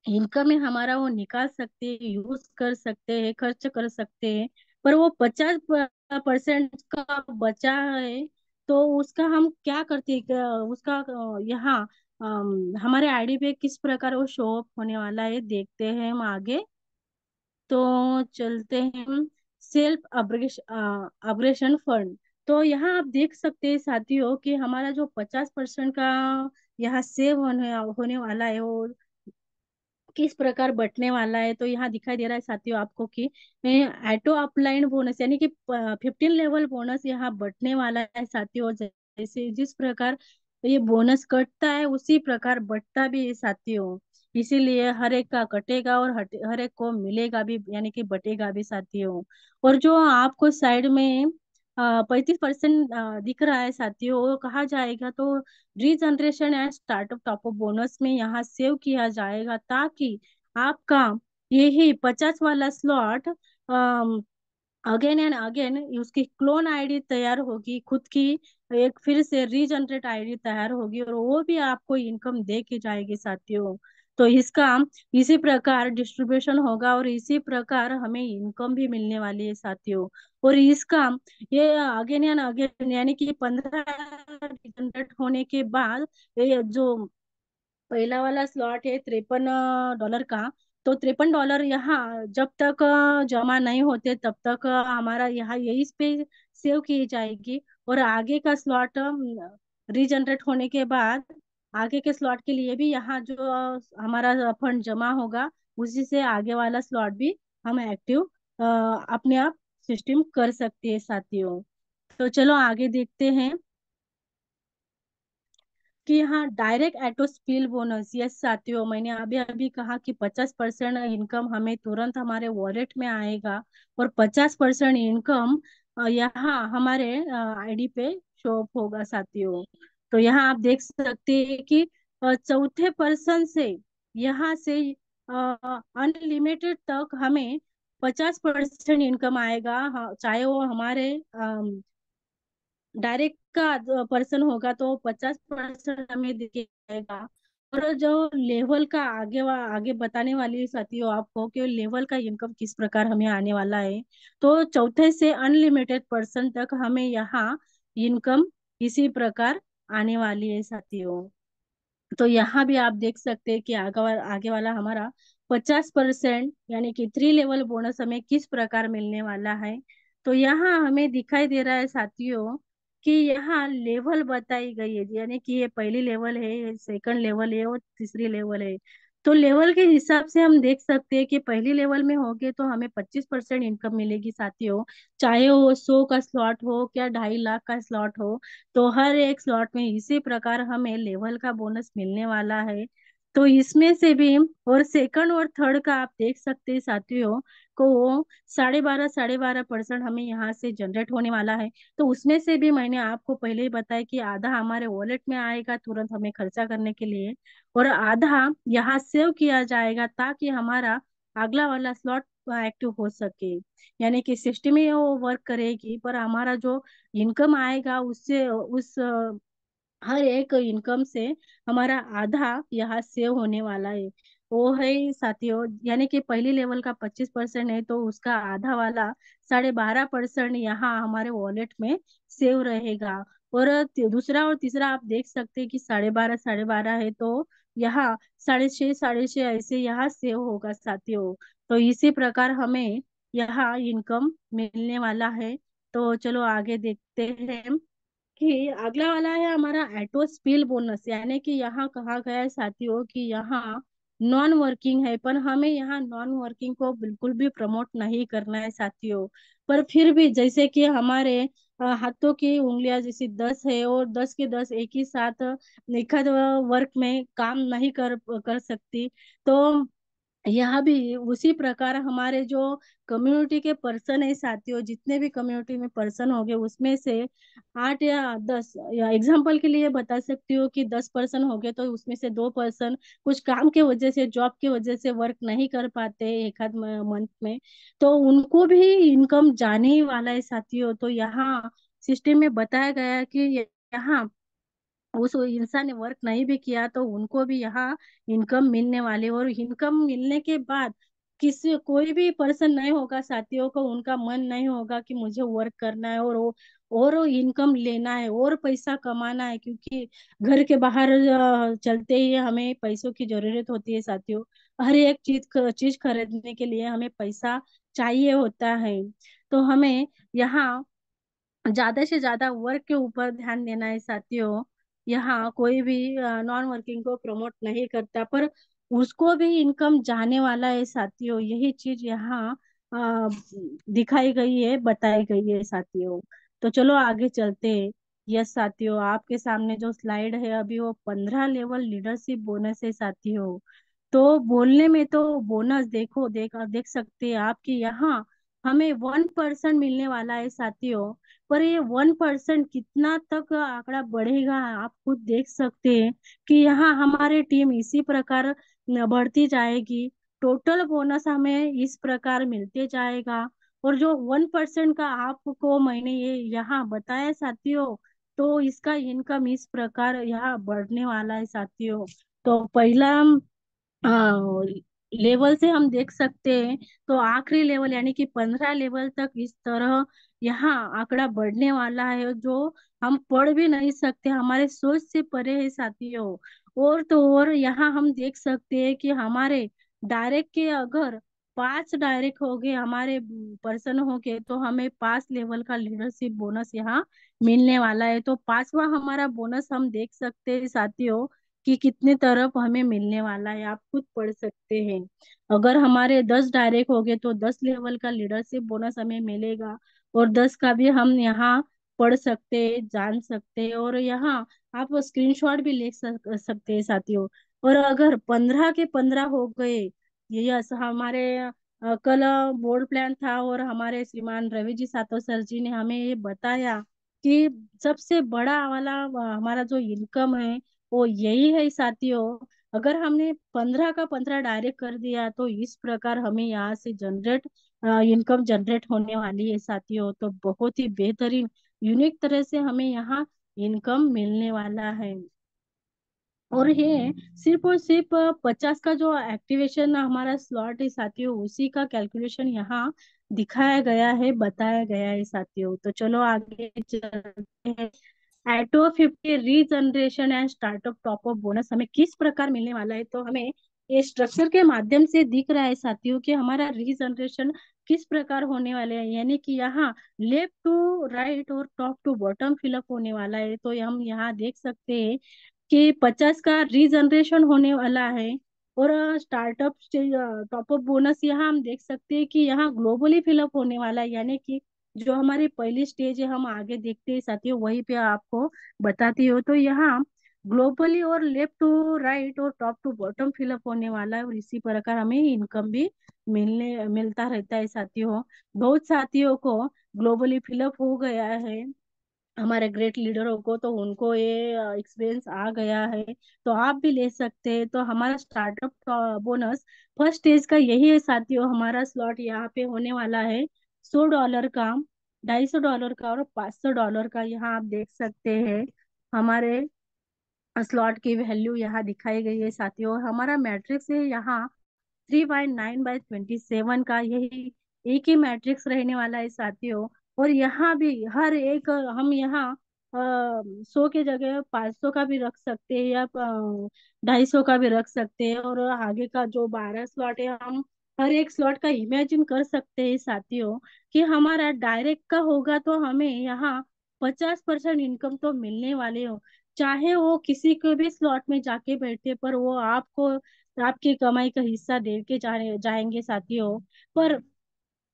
[SPEAKER 2] इनकम है हमारा, वो निकाल सकते हैं, यूज कर सकते हैं, खर्च कर सकते हैं। पर वो 50% का बचा है, तो उसका हम क्या करते हैं, उसका यहाँ हमारे आईडी पे किस प्रकार वो शो अप होने वाला है देखते हैं हम आगे। तो चलते हैं सेल्फ अपग्रेशन फंड। तो यहाँ आप देख सकते हैं साथियों कि हमारा जो 50% का यहाँ सेव होने वाला है, वो किस प्रकार बंटने वाला है। तो यहाँ दिखाई दे रहा है साथियों आपको कि ऑटो अपलाइन बोनस, यानी कि 15 लेवल बोनस यहाँ बंटने वाला है साथियों। जैसे जिस प्रकार ये बोनस कटता है, उसी प्रकार बंटता भी है साथियों। इसीलिए हर एक का कटेगा और हर एक को मिलेगा भी, यानी कि बटेगा भी साथियों। और जो आपको साइड में 35% दिख रहा है साथियों, वो कहा जाएगा तो regeneration and startup top up bonus में यहाँ सेव किया जाएगा, ताकि आपका यही 50 वाला स्लॉट अगेन एंड अगेन उसकी क्लोन आईडी तैयार होगी खुद की, एक फिर से रीजनरेट आईडी तैयार होगी, और वो भी आपको इनकम दे के जाएगी साथियों। तो इसका इसी प्रकार डिस्ट्रीब्यूशन होगा और इसी प्रकार हमें इनकम भी मिलने वाली है साथियों। और इसका ये अगेन या अगेन यानी कि 15 जनरेट होने के बाद ये जो पहला वाला स्लॉट है 53 डॉलर का, तो 53 डॉलर यहाँ जब तक जमा नहीं होते तब तक हमारा यहाँ यही पे सेव की जाएगी। और आगे का स्लॉट रीजनरेट होने के बाद आगे के स्लॉट के लिए भी यहाँ जो हमारा फंड जमा होगा उसी से आगे वाला स्लॉट भी हम एक्टिव अपने आप सिस्टम कर सकते हैं साथियों। तो चलो आगे देखते हैं कि हाँ direct auto spill bonus. Yes साथियों, मैंने अभी अभी कहा कि 50% इनकम हमें तुरंत हमारे वॉलेट में आएगा और 50% इनकम यहाँ हमारे आईडी पे शो ऑफ होगा साथियों। तो यहाँ आप देख सकते हैं कि चौथे पर्सन से यहाँ से अनलिमिटेड तक हमें 50% इनकम आएगा। हाँ, चाहे वो हमारे डायरेक्ट का पर्सन होगा तो 50% हमें दिखेगा। और जो लेवल का आगे बताने वाली साथियों आपको कि लेवल का इनकम किस प्रकार हमें आने वाला है। तो चौथे से अनलिमिटेड पर्सन तक हमें यहाँ इनकम इसी प्रकार आने वाली है साथियों। तो यहाँ भी आप देख सकते हैं कि आगे वाला हमारा 50% यानी कि 3 लेवल बोनस हमें किस प्रकार मिलने वाला है। तो यहाँ हमें दिखाई दे रहा है साथियों कि यहाँ लेवल बताई गई है, यानी कि ये पहली लेवल है, सेकंड लेवल है और तीसरी लेवल है। तो लेवल के हिसाब से हम देख सकते हैं कि पहली लेवल में होगे तो हमें 25% इनकम मिलेगी साथियों। चाहे वो 100 का स्लॉट हो क्या 2.5 लाख का स्लॉट हो, तो हर एक स्लॉट में इसी प्रकार हमें लेवल का बोनस मिलने वाला है। तो इसमें से भी और सेकंड और थर्ड का आप देख सकते हैं साथियों को वो 12.5% हमें यहाँ से जनरेट होने वाला है। तो उसमें से भी मैंने आपको पहले ही बताया कि आधा हमारे वॉलेट में आएगा तुरंत हमें खर्चा करने के लिए और आधा यहाँ सेव किया जाएगा ताकि हमारा अगला वाला स्लॉट एक्टिव हो सके। यानी कि सिस्टम ही वो वर्क करेगी पर हमारा जो इनकम आएगा उससे उस हर एक इनकम से हमारा आधा यहाँ सेव होने वाला है। वो है साथियों, यानी कि पहली लेवल का 25% है तो उसका आधा वाला 12.5% यहाँ हमारे वॉलेट में सेव रहेगा। और दूसरा और तीसरा आप देख सकते हैं कि 12.5 है तो यहाँ 6.5 6.5 ऐसे यहाँ सेव होगा साथियों। तो इसी प्रकार हमें यहाँ इनकम मिलने वाला है। तो चलो आगे देखते हैं कि अगला वाला है हमारा एटो स्पिल बोनस। यानी कि यहाँ कहा गया है साथियों कि यहाँ नॉन वर्किंग है पर हमें यहाँ नॉन वर्किंग को बिल्कुल भी प्रमोट नहीं करना है साथियों। पर फिर भी जैसे कि हमारे हाथों की उंगलियां जैसे 10 है और 10 के 10 एक ही साथ एक वर्क में काम नहीं कर कर सकती। तो यहाँ भी उसी प्रकार हमारे जो कम्युनिटी के पर्सन है साथियों, जितने भी कम्युनिटी में पर्सन होंगे उसमें से 8 या 10, या एग्जाम्पल के लिए बता सकती हूँ कि 10 पर्सन हो गए तो उसमें से 2 पर्सन कुछ काम के वजह से जॉब की वजह से वर्क नहीं कर पाते एक आध मंथ में, तो उनको भी इनकम जाने ही वाला है साथियों। तो यहाँ सिस्टम में बताया गया है कि यहाँ उस इंसान ने वर्क नहीं भी किया तो उनको भी यहाँ इनकम मिलने वाले। और इनकम मिलने के बाद किसी कोई भी पर्सन नहीं होगा साथियों को उनका मन नहीं होगा कि मुझे वर्क करना है और इनकम लेना है और पैसा कमाना है, क्योंकि घर के बाहर चलते ही हमें पैसों की जरूरत होती है साथियों। हर एक चीज खरीदने के लिए हमें पैसा चाहिए होता है। तो हमें यहाँ ज्यादा से ज्यादा वर्क के ऊपर ध्यान देना है साथियों। यहाँ कोई भी नॉन वर्किंग को प्रमोट नहीं करता पर उसको भी इनकम जाने वाला है साथियों। यही चीज यहाँ अ, दिखाई गई है, बताई गई है साथियों। तो चलो आगे चलते हैं। यस साथियों, आपके सामने जो स्लाइड है अभी वो 15 लेवल लीडरशिप बोनस है साथियों। तो बोलने में तो बोनस देखो देख सकते हैं आपकी यहाँ हमें 1% मिलने वाला है साथियों। पर ये 1% कितना तक आंकड़ा बढ़ेगा आप खुद देख सकते हैं कि यहाँ हमारी टीम इसी प्रकार बढ़ती जाएगी। टोटल बोनस हमें इस प्रकार मिलते जाएगा। और जो 1% का आपको मैंने ये यहाँ बताया साथियों, तो इसका इनकम इस प्रकार यहाँ बढ़ने वाला है साथियों। तो पहला लेवल से हम देख सकते हैं। तो आखिरी लेवल यानी कि 15 लेवल तक इस तरह यहाँ आंकड़ा बढ़ने वाला है, जो हम पढ़ भी नहीं सकते, हमारे सोच से परे है साथियों। और तो और यहाँ हम देख सकते हैं कि हमारे डायरेक्ट के अगर 5 डायरेक्ट हो गए हमारे पर्सन हो गए, तो हमें 5 लेवल का लीडरशिप बोनस यहाँ मिलने वाला है। तो पांचवा हमारा बोनस हम देख सकते हैं साथियों कि कितने तरफ हमें मिलने वाला है, आप खुद पढ़ सकते हैं। अगर हमारे 10 डायरेक्ट हो गए तो 10 लेवल का लीडरशिप बोनस हमें मिलेगा। और 10 का भी हम यहाँ पढ़ सकते हैं, जान सकते हैं, और यहाँ आप स्क्रीनशॉट भी ले सकते हैं साथियों। और अगर 15 के 15 हो गए, ये यस हमारे कल बोर्ड प्लान था, और हमारे श्रीमान रवि जी सातो सर जी ने हमें ये बताया कि सबसे बड़ा वाला हमारा जो इनकम है वो यही है साथियों। अगर हमने 15 का 15 डायरेक्ट कर दिया तो इस प्रकार हमें यहाँ से जनरेट इनकम जनरेट होने वाली है साथियों। तो बहुत ही बेहतरीन यूनिक तरह से हमें यहाँ इनकम मिलने वाला है। और ये सिर्फ और सिर्फ 50 का जो एक्टिवेशन हमारा स्लॉट है साथियों, उसी का कैलकुलेशन यहाँ दिखाया गया है, बताया गया है साथियों। तो चलो आगे चलते हैं। एटो 50 regeneration and startup top up bonus हमें किस प्रकार मिलने वाला है, तो हमें ये स्ट्रक्चर के माध्यम से दिख रहा है साथियों कि हमारा रीजनरेशन किस प्रकार होने वाले हैं, यानी कि यहाँ लेफ्ट टू राइट और टॉप टू बॉटम फिलअप होने वाला है। तो हम यहाँ देख सकते हैं कि 50 का रीजनरेशन होने वाला है। और स्टार्टअप टॉप अप बोनस यहाँ हम देख सकते हैं कि यहाँ ग्लोबली फिलअप होने वाला है, यानी कि जो हमारी पहली स्टेज है हम आगे देखते हैं साथियों, वहीं पे आपको बताती हो। तो यहाँ ग्लोबली और लेफ्ट टू राइट और टॉप टू बॉटम फिलअप होने वाला है, और इसी प्रकार हमें इनकम भी मिलता रहता है साथियों। बहुत साथियों को ग्लोबली फिलअप हो गया है, हमारे ग्रेट लीडरों को, तो उनको ये एक्सपीरियंस आ गया है। तो आप भी ले सकते हैं। तो हमारा स्टार्टअप बोनस फर्स्ट स्टेज का यही है साथियों। हमारा स्लॉट यहाँ पे होने वाला है $100 का, $250 का और $500 का। यहाँ आप देख सकते हैं हमारे स्लॉट की वैल्यू यहाँ दिखाई गई है साथियों। और हमारा मैट्रिक्स है यहाँ 3/9/27 का, यही एक ही मैट्रिक्स रहने वाला है साथियों। और यहाँ भी हर एक हम यहाँ 100 के जगह 500 का भी रख सकते हैं, या 250 का भी रख सकते हैं। और आगे का जो 12 स्लॉट है हम हर एक स्लॉट का इमेजिन कर सकते हैं साथियों कि हमारा डायरेक्ट का होगा तो हमें यहाँ 50% इनकम तो मिलने वाले हो, चाहे वो किसी के भी स्लॉट में जाके बैठे, पर वो आपको आपकी कमाई का हिस्सा दे के जाएंगे साथियों। पर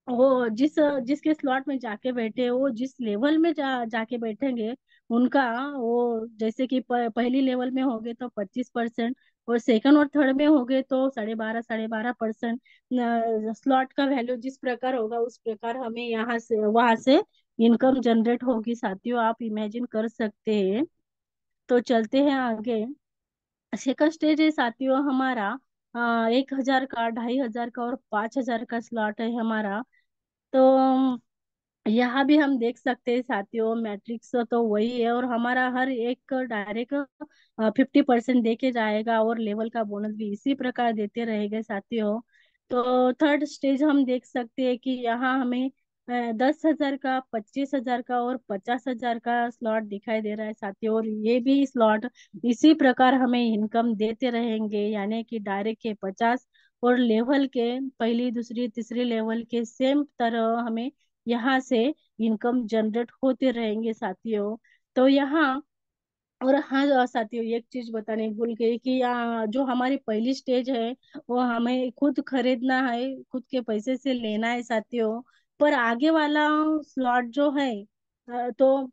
[SPEAKER 2] वो जिसके स्लॉट में जाके बैठे, वो जिस लेवल में जाके बैठेंगे उनका, वो जैसे कि पहली लेवल में हो गए तो 25%, और सेकंड और थर्ड में हो गए तो 12.5% स्लॉट का वैल्यू जिस प्रकार होगा उस प्रकार हमें यहाँ से वहां से इनकम जनरेट होगी साथियों, आप इमेजिन कर सकते हैं। तो चलते हैं आगे। सेकंड स्टेज है साथियों हमारा 1,000 का, 2,500 का और 5,000 का स्लॉट है हमारा। तो यहाँ भी हम देख सकते हैं साथियों मैट्रिक्स तो वही है, और हमारा हर एक डायरेक्ट 50% देके जाएगा, और लेवल का बोनस भी इसी प्रकार देते रहेंगे साथियों। तो थर्ड स्टेज हम देख सकते हैं कि यहाँ हमें 10,000 का, 25,000 का और 50,000 का स्लॉट दिखाई दे रहा है साथियों। और ये भी स्लॉट इसी प्रकार हमें इनकम देते रहेंगे, यानी कि डायरेक्ट के 50 और लेवल के पहली दूसरी तीसरी लेवल के सेम तरह हमें यहाँ से इनकम जनरेट होते रहेंगे साथियों। तो यहाँ और हाँ साथियों, एक चीज बताने भूल गई कि जो हमारी पहली स्टेज है वो हमें खुद खरीदना है, खुद के पैसे से लेना है साथियों। पर आगे वाला स्लॉट जो है तो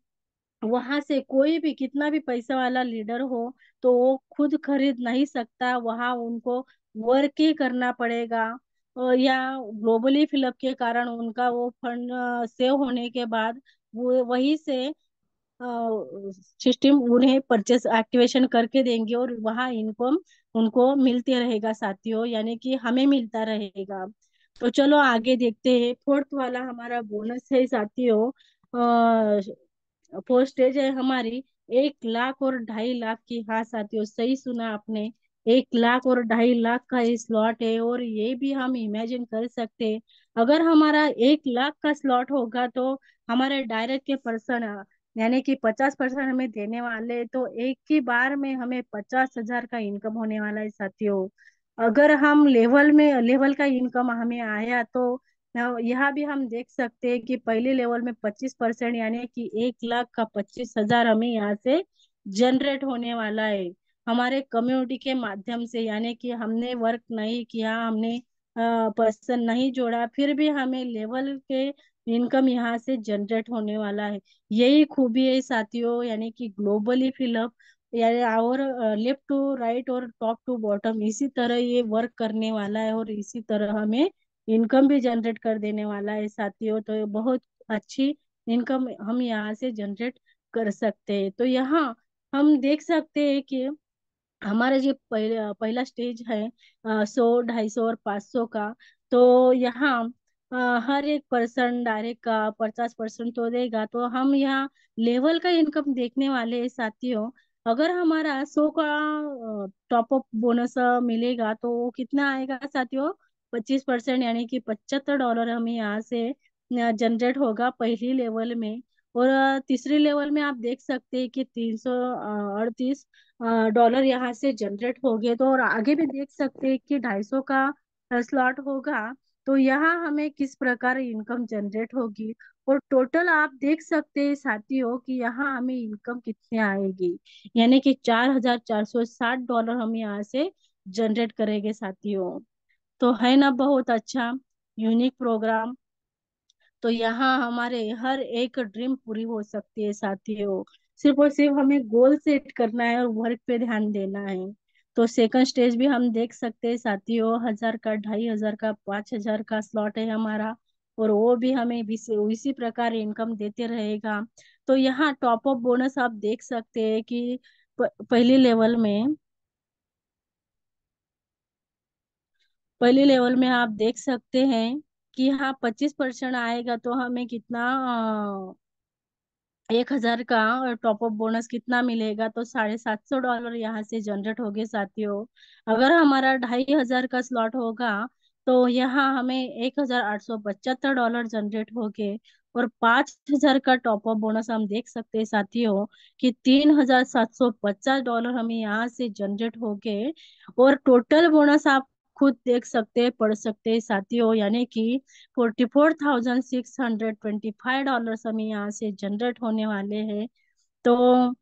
[SPEAKER 2] वहां से कोई भी कितना भी पैसा वाला लीडर हो तो वो खुद खरीद नहीं सकता, वहां उनको वर्क ही करना पड़ेगा। या ग्लोबली फिलअप के कारण उनका वो फंड सेव होने के बाद वो वही से सिस्टम उन्हें परचेस एक्टिवेशन करके देंगे, और वहाँ इनकम उनको मिलते रहेगा साथियों, यानी कि हमें मिलता रहेगा। तो चलो आगे देखते हैं। फोर्थ वाला हमारा बोनस है साथियों। फोर्थ स्टेज है हमारी 1 लाख और 2.5 लाख की। हाँ साथियों, सही सुना आपने, 1 लाख और 2.5 लाख का स्लॉट है, और ये भी हम इमेजिन कर सकते हैं। अगर हमारा 1 लाख का स्लॉट होगा तो हमारे डायरेक्ट के पर्सन, यानी कि 50% हमें देने वाले, तो एक ही बार में हमें 50,000 का इनकम होने वाला है साथियों। अगर हम लेवल का इनकम हमें आया तो यहाँ भी हम देख सकते हैं कि पहले लेवल में 25%, यानी कि 1 लाख का 25,000 हमें यहाँ से जनरेट होने वाला है हमारे कम्युनिटी के माध्यम से। यानी कि हमने वर्क नहीं किया, हमने पर्सन नहीं जोड़ा, फिर भी हमें लेवल के इनकम यहाँ से जनरेट होने वाला है। यही खूबी है साथियों, यानी कि ग्लोबली फिलअप, यानी और लेफ्ट टू राइट और टॉप टू बॉटम इसी तरह ये वर्क करने वाला है, और इसी तरह हमें इनकम भी जनरेट कर देने वाला है साथियों। तो ये बहुत अच्छी इनकम हम यहाँ से जनरेट कर सकते हैं। तो यहाँ हम देख सकते हैं कि हमारा जो पहला स्टेज है 100, 250 और 500 का, तो यहाँ हर एक पर्सन डायरेक्ट का 50% तो देगा, तो हम यहाँ लेवल का इनकम देखने वाले हैं साथियों। अगर हमारा 100 का टॉप अप बोनस मिलेगा तो वो कितना आएगा साथियों? 25%, यानी कि $75 हमें यहाँ से जनरेट होगा पहली लेवल में। और तीसरी लेवल में आप देख सकते हैं कि 338 डॉलर यहाँ से जनरेट हो गए। तो और आगे भी देख सकते हैं कि 250 का स्लॉट होगा, तो यहाँ हमें किस प्रकार इनकम जनरेट होगी। और टोटल आप देख सकते हैं साथियों कि यहाँ हमें इनकम कितने आएगी, यानी कि $4,460 हम यहाँ से जनरेट करेंगे साथियों। तो है ना बहुत अच्छा यूनिक प्रोग्राम। तो यहाँ हमारे हर एक ड्रीम पूरी हो सकती है साथियों। सिर्फ और सिर्फ हमें गोल सेट करना है और वर्क पे ध्यान देना है। तो सेकंड स्टेज भी हम देख सकते हैं साथियों, 1,000 का, 2,500 का, 5,000 का स्लॉट है हमारा, और वो भी हमें इसी प्रकार इनकम देते रहेगा। तो यहाँ टॉप अप बोनस आप देख सकते हैं कि पहली लेवल में, पहली लेवल में आप देख सकते हैं कि यहाँ 25% आएगा तो हमें कितना 1,000 का टॉप अप बोनस कितना मिलेगा, तो $750 यहाँ से जनरेट हो गए साथियों। अगर हमारा 2,500 का स्लॉट होगा तो यहाँ हमें $1,875 जनरेट हो गए। और 5,000 का टॉप अप बोनस हम देख सकते हैं साथियों कि $3,750 हमें यहाँ से जनरेट हो गए। और टोटल बोनस आप खुद देख सकते हैं, पढ़ सकते हैं साथियों, यानी कि $44,625 हमें यहाँ से जनरेट होने वाले हैं। तो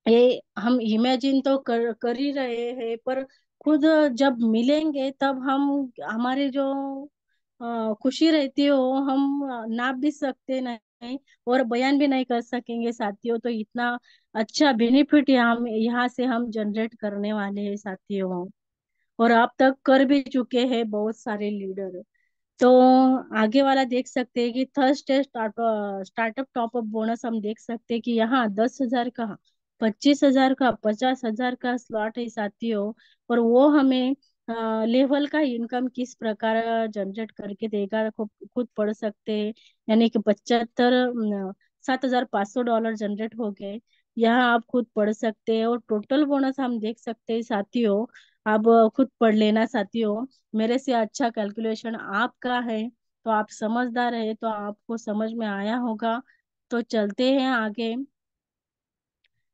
[SPEAKER 2] ये हम इमेजिन तो कर ही रहे हैं, पर खुद जब मिलेंगे तब हम हमारी जो खुशी रहती है वो हम नाप भी सकते नहीं और बयान भी नहीं कर सकेंगे साथियों। तो इतना अच्छा बेनिफिट यहाँ से हम जनरेट करने वाले हैं साथियों, और अब तक कर भी चुके हैं बहुत सारे लीडर। तो आगे वाला देख सकते हैं कि third stage startup top up bonus हम देख सकते हैं कि यहाँ 10,000 का, 25,000 का, 50,000 का स्लॉट है साथियों। और वो हमें लेवल का इनकम किस प्रकार जनरेट करके देगा, खुद खुद पढ़ सकते हैं। यानी कि 7,500 डॉलर जनरेट हो गए, यहाँ आप खुद पढ़ सकते हैं। और टोटल बोनस हम देख सकते हैं साथियों, आप खुद पढ़ लेना साथियों। मेरे से अच्छा कैलकुलेशन आपका है, तो आप समझदार है, तो आपको समझ में आया होगा। तो चलते हैं आगे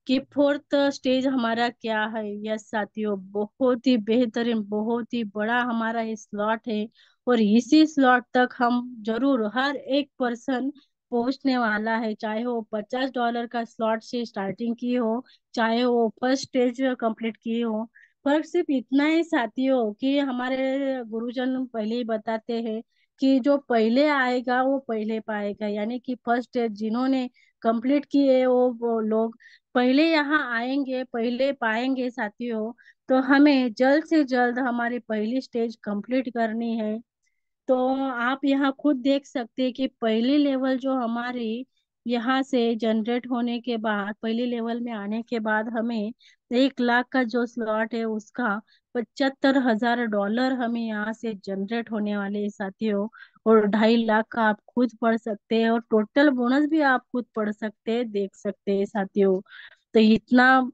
[SPEAKER 2] कि फोर्थ स्टेज हमारा क्या है। यस साथियों, बहुत ही बेहतरीन, बहुत ही बड़ा हमारा स्लॉट है, और इसी स्लॉट तक हम जरूर हर एक पर्सन पहुंचने वाला है, चाहे वो $50 का स्लॉट से स्टार्टिंग की हो, चाहे वो फर्स्ट स्टेज कंप्लीट की हो। फर्क सिर्फ इतना ही साथियों कि हमारे गुरुजन पहले ही बताते हैं कि जो पहले आएगा वो पहले पाएगा, यानी कि फर्स्ट स्टेज जिन्होंने कंप्लीट किए वो लोग पहले यहाँ आएंगे, पहले पाएंगे साथियों। तो हमें जल्द से जल्द हमारी पहली स्टेज कंप्लीट करनी है। तो आप यहाँ खुद देख सकते हैं कि पहली लेवल जो हमारी यहाँ से जनरेट होने के बाद, पहली लेवल में आने के बाद हमें 1 लाख का जो स्लॉट है उसका $75,000 हमें यहाँ से जनरेट होने वाले हैं साथियों। और 2.5 लाख का आप खुद पढ़ सकते हैं, और टोटल बोनस भी आप खुद पढ़ सकते हैं, देख सकते हैं साथियों। तो इतना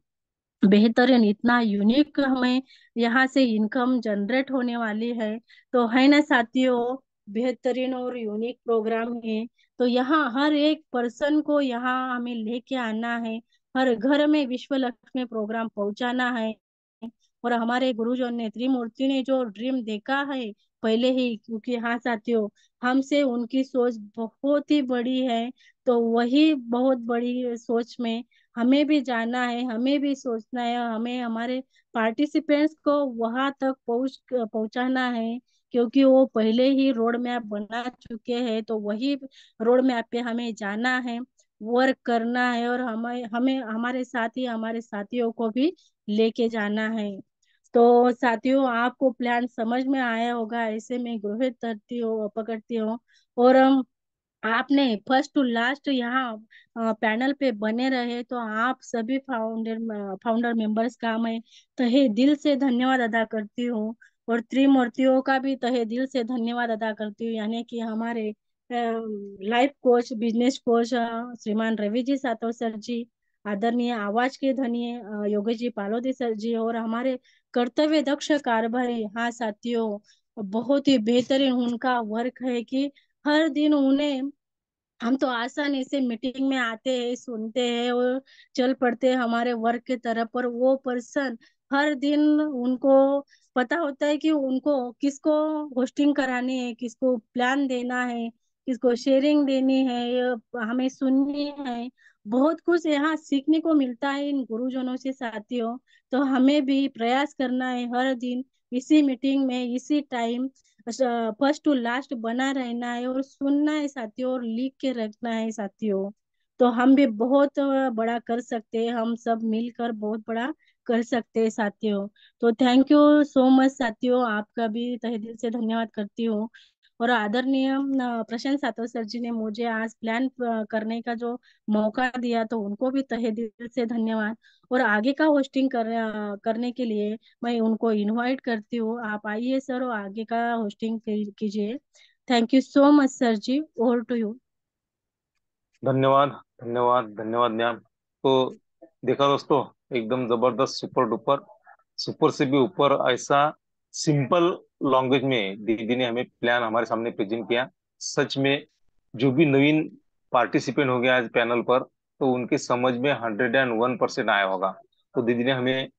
[SPEAKER 2] बेहतरीन, इतना यूनिक हमें यहाँ से इनकम जनरेट होने वाली है। तो है ना साथियों, बेहतरीन और यूनिक प्रोग्राम है। तो यहाँ हर एक पर्सन को यहाँ हमें लेके आना है, हर घर में विश्व लक्ष्मी प्रोग्राम पहुंचाना है। और हमारे गुरुजन ने, त्रिमूर्ति ने जो ड्रीम देखा है पहले ही, क्योंकि हाँ साथियों, हमसे उनकी सोच बहुत ही बड़ी है। तो वही बहुत बड़ी सोच में हमें भी जाना है, हमें भी सोचना है, हमें हमारे पार्टिसिपेंट्स को वहां तक पहुंचाना है। क्योंकि वो पहले ही रोड मैप बना चुके हैं, तो वही रोड मैप पे हमें जाना है, वर्क करना है, और हमें हमें हमारे साथ ही हमारे साथियों को भी लेके जाना है। तो साथियों, आपको प्लान समझ में आया होगा, ऐसे मैं गृहित करती हूँ, पकड़ती हूँ। और आपने फर्स्ट टू लास्ट यहाँ पैनल पे बने रहे, तो आप सभी फाउंडर मेंबर्स का मैं तहे दिल से धन्यवाद अदा करती हूँ। और त्रिमूर्तियों का भी तहे दिल से धन्यवाद अदा करती हूँ, यानी कि हमारे लाइफ कोच, बिजनेस कोच श्रीमान रवि जी सातव सर जी, आदरणीय आवाज के धनी योगेश जी पालोदी सर जी, और हमारे कर्तव्य दक्ष कारभारी, हाँ साथियों, बहुत ही बेहतरीन उनका वर्क है कि हर दिन उन्हें, हम तो आसानी से मीटिंग में आते हैं, सुनते हैं और चल पड़ते हैं हमारे वर्क की तरफ, पर वो पर्सन हर दिन उनको पता होता है कि उनको किसको होस्टिंग करानी है, किसको प्लान देना है, किसको शेयरिंग देनी है, ये हमें सुननी है। बहुत कुछ यहाँ सीखने को मिलता है इन गुरुजनों से साथियों। तो हमें भी प्रयास करना है हर दिन इसी मीटिंग में, इसी टाइम फर्स्ट टू लास्ट बना रहना है और सुनना है साथियों, और लिख के रखना है साथियों। तो हम भी बहुत बड़ा कर सकते हैं, हम सब मिलकर बहुत बड़ा कर सकते हैं साथियों। तो थैंक यू सो मच साथियों, आपका भी तहे दिल से धन्यवाद करती हूँ। और आदरणीय प्रशांत सातव सर जी ने मुझे आज प्लान करने का जो मौका दिया, तो उनको भी तहे दिल से धन्यवाद। और आगे का होस्टिंग करने के लिए मैं उनको इनवाइट करती हूँ, आप आइए सर और आगे का होस्टिंग कीजिए। Thank you so much sir ji, over to you.
[SPEAKER 1] धन्यवाद, धन्यवाद, धन्यवाद मैम। तो देखा दोस्तों, एकदम जबरदस्त, सुपर डुपर, सुपर से भी ऊपर, ऐसा सिंपल लैंग्वेज में दीदी ने हमें प्लान हमारे सामने प्रेजेंट किया। सच में जो भी नवीन पार्टिसिपेंट हो गया आज पैनल पर, तो उनके समझ में 101% आया होगा। तो दीदी ने हमें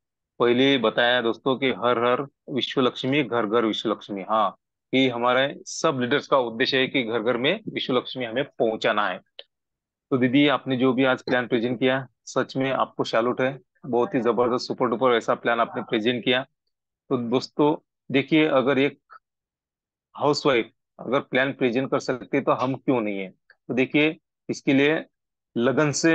[SPEAKER 1] पहले ही बताया दोस्तों कि हर हर विश्व लक्ष्मी, घर घर विश्व लक्ष्मी। हाँ, कि हमारे सब लीडर्स का उद्देश्य है कि घर घर में विश्व लक्ष्मी हमें पहुंचाना है। तो दीदी, आपने जो भी आज प्लान प्रेजेंट किया, सच में आपको सैल्यूट है। बहुत ही जबरदस्त, सुपर डुपर ऐसा प्लान आपने प्रेजेंट किया। तो दोस्तों देखिए, अगर एक हाउसवाइफ अगर प्लान प्रेजेंट कर सकती है, तो हम क्यों नहीं है। तो देखिए, इसके लिए लगन से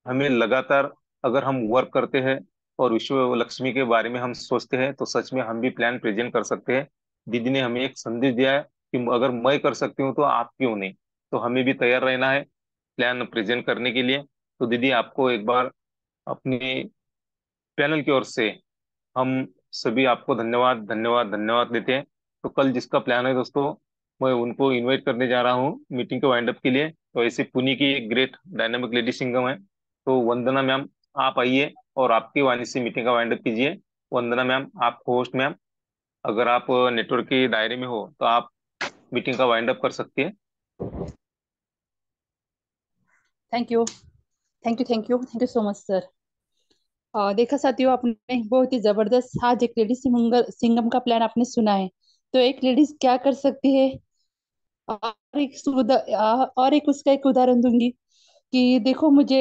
[SPEAKER 1] हमें लगातार अगर हम वर्क करते हैं और विश्व लक्ष्मी के बारे में हम सोचते हैं, तो सच में हम भी प्लान प्रेजेंट कर सकते हैं। दीदी ने हमें एक संदेश दिया है कि अगर मैं कर सकती हूँ तो आप क्यों नहीं। तो हमें भी तैयार रहना है प्लान प्रेजेंट करने के लिए। तो दीदी, आपको एक बार अपनी पैनल की ओर से हम सभी आपको धन्यवाद, धन्यवाद, धन्यवाद देते हैं। तो कल जिसका प्लान है दोस्तों, मैं उनको इनवाइट करने जा रहा हूँ मीटिंग के वाइंड अप के लिए। तो ऐसे पुणे की एक ग्रेट डायनामिक लेडी सिंगम है, तो वंदना मैम, आप आइए और आपकी वाणी से मीटिंग का वाइंड अप कीजिए। वंदना मैम, आप होस्ट मैम, अगर आप नेटवर्क के दायरे में हो तो आप मीटिंग का वाइंड अप कर सकती है।
[SPEAKER 3] Thank you, thank you, thank you, thank you so much sir. देखा साथियों, आपने बहुत ही जबरदस्त आज एक लेडीज सिंगम का प्लान आपने सुना है। तो एक लेडीज क्या कर सकती है, और एक उसका एक उदाहरण दूंगी कि देखो मुझे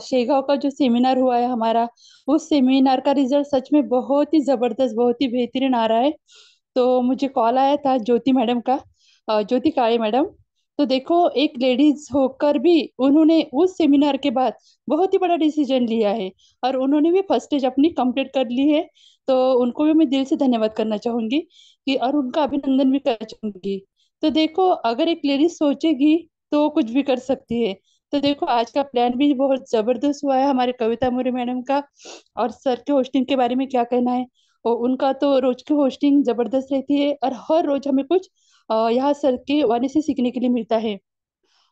[SPEAKER 3] शेगांव का जो सेमिनार हुआ है हमारा, उस सेमिनार का रिजल्ट सच में बहुत ही जबरदस्त, बहुत ही बेहतरीन आ रहा है। तो मुझे कॉल आया था ज्योति मैडम का, ज्योति काळे मैडम। तो देखो, एक लेडीज होकर भी उन्होंने उस सेमिनार के बाद बहुत ही बड़ा डिसीजन लिया है, और उन्होंने भी फर्स्ट स्टेज अपनी कंप्लीट कर ली है। तो उनको भी मैं दिल से धन्यवाद करना चाहूंगी कि, और उनका अभिनंदन भी करना चाहूंगी। तो देखो, अगर एक लेडीज सोचेगी तो कुछ भी कर सकती है। तो देखो, आज का प्लान भी बहुत जबरदस्त हुआ है हमारे कविता मोरे मैडम का। और सर के होस्टिंग के बारे में क्या कहना है, और उनका तो रोज की होस्टिंग जबरदस्त रहती है, और हर रोज हमें कुछ यहाँ सर के वाणी से सीखने के लिए मिलता है।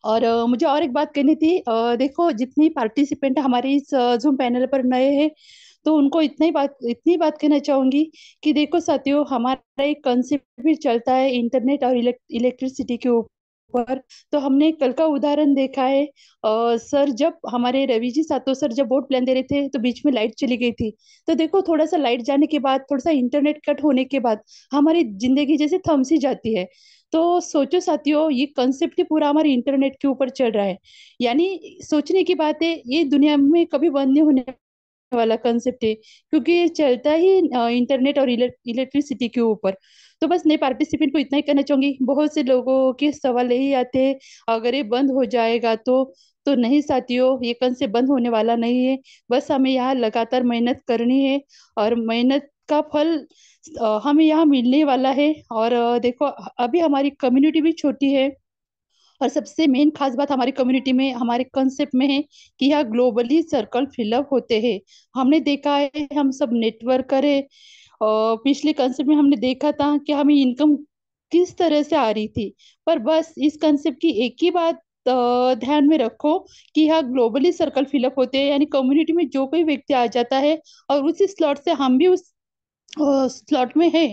[SPEAKER 3] और मुझे और एक बात कहनी थी, देखो जितनी पार्टिसिपेंट हमारे इस जूम पैनल पर नए हैं, तो उनको इतनी बात कहना चाहूंगी कि देखो साथियों, हमारा एक कंसेप्ट भी चलता है इंटरनेट और इलेक्ट्रिसिटी के ऊपर। तो हमने कल का उदाहरण देखा है, सर जब हमारे रवि जी सातो सर जब बोर्ड प्लान दे रहे थे तो बीच में लाइट चली गई थी। तो देखो थोड़ा सा लाइट जाने के बाद, थोड़ा सा इंटरनेट कट होने के बाद हमारी जिंदगी जैसे थम सी जाती है। तो सोचो साथियों, ये कंसेप्ट ही पूरा हमारे इंटरनेट के ऊपर चल रहा है। यानी सोचने की बात है, ये दुनिया में कभी बंद नहीं होने वाला कंसेप्ट है, क्योंकि ये चलता ही इंटरनेट और इलेक्ट्रिसिटी के ऊपर। तो बस नए पार्टिसिपेंट को इतना ही कहना चाहूंगी। बहुत से लोगों के सवाल यही आते हैं, अगर ये बंद हो जाएगा तो नहीं साथियों, ये कंसेप्ट बंद होने वाला नहीं है। बस हमें यहाँ लगातार मेहनत करनी है, और मेहनत का फल हमें यहाँ मिलने वाला है। और देखो अभी हमारी कम्युनिटी भी छोटी है, और सबसे मेन खास बात हमारी कम्युनिटी में, हमारे कंसेप्ट में है कि यहाँ ग्लोबली सर्कल फिलअप होते हैं। हमने देखा है, हम सब नेटवर्क करें, और पिछले कंसेप्ट में हमने देखा था कि हमें इनकम किस तरह से आ रही थी। पर बस इस कंसेप्ट की एक ही बात ध्यान में रखो कि यहाँ ग्लोबली सर्कल फिलअप होते हैं, यानी कम्युनिटी में जो कोई व्यक्ति आ जाता है और उसी स्लॉट से हम भी उस स्लॉट में है।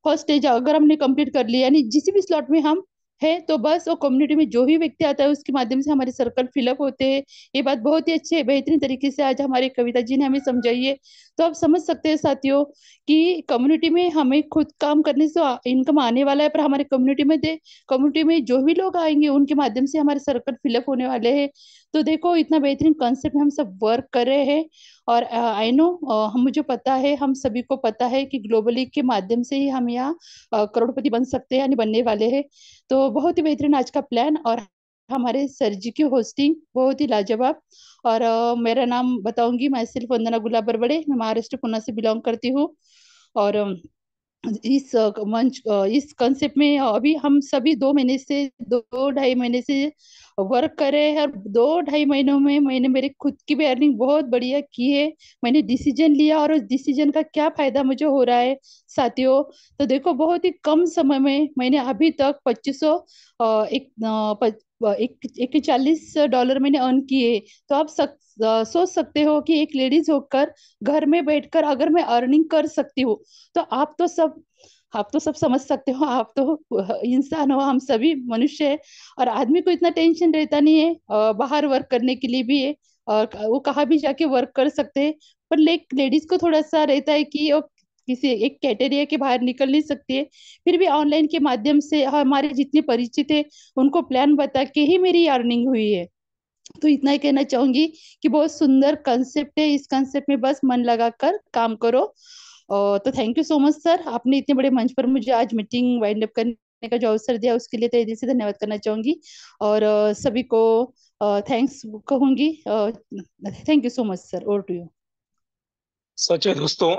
[SPEAKER 3] फर्स्ट स्टेज अगर हमने कंप्लीट कर लिया, यानी जिस भी स्लॉट में हम है, तो बस वो कम्युनिटी में जो भी व्यक्ति आता है उसके माध्यम से हमारे सर्कल फिलअप होते हैं। ये बात बहुत ही अच्छे बेहतरीन तरीके से आज हमारी कविता जी ने हमें समझाई है। तो आप समझ सकते हैं साथियों कि कम्युनिटी में हमें खुद काम करने से इनकम आने वाला है, पर हमारे कम्युनिटी में जो भी लोग आएंगे उनके माध्यम से हमारे सर्कल फिलअप होने वाले हैं। तो देखो इतना बेहतरीन कॉन्सेप्ट में हम सब वर्क कर रहे हैं। और आई नो, हम मुझे पता है, हम सभी को पता है कि ग्लोबली के माध्यम से ही हम यहाँ करोड़पति बन सकते हैं, यानी बनने वाले हैं। तो बहुत ही बेहतरीन आज का प्लान, और हमारे सर जी की होस्टिंग बहुत ही लाजवाब। और मेरा नाम बताऊंगी, मैं सिर्फ वंदना गुलाब बड़बड़े, मैं महाराष्ट्र पुणे से बिलोंग करती हूँ। और इस कंसेप्ट में अभी हम सभी 2 महीने से, 2 ढाई महीने से वर्क कर रहे हैं। और 2 ढाई महीनों में मैंने मेरे खुद की भी अर्निंग बहुत बढ़िया की है। मैंने डिसीजन लिया, और उस डिसीजन का क्या फायदा मुझे हो रहा है साथियों। तो देखो बहुत ही कम समय में मैंने अभी तक 2500 एक 41 डॉलर मैंने अर्न किए। तो आप सोच सकते हो कि एक लेडीज होकर घर में बैठकर अगर मैं अर्निंग कर सकती हूँ, तो आप तो सब समझ सकते हो। आप तो इंसान हो, हम सभी मनुष्य है। और आदमी को इतना टेंशन रहता नहीं है, बाहर वर्क करने के लिए भी है, और वो कहाँ भी जाके वर्क कर सकते हैं। पर लेडीज को थोड़ा सा रहता है कि वो किसी एक कैटेरिया के बाहर निकल नहीं सकती है। फिर भी ऑनलाइन के माध्यम से हमारे जितने परिचित है उनको प्लान बता के ही मेरी अर्निंग हुई है। तो इतना ही कहना चाहूंगी कि बहुत सुंदर कंसेप्ट है, इस कंसेप्ट में बस मन लगाकर काम करो। तो thank you so much sir, आपने इतने बड़े मंच पर मुझे आज मीटिंग वाइंड अप करने का जो अवसर दिया उसके लिए तहे दिल से धन्यवाद करना चाहूंगी। और सभी को थैंक्स कहूंगी। Thank you so much sir, over to you.
[SPEAKER 1] सच है दोस्तों।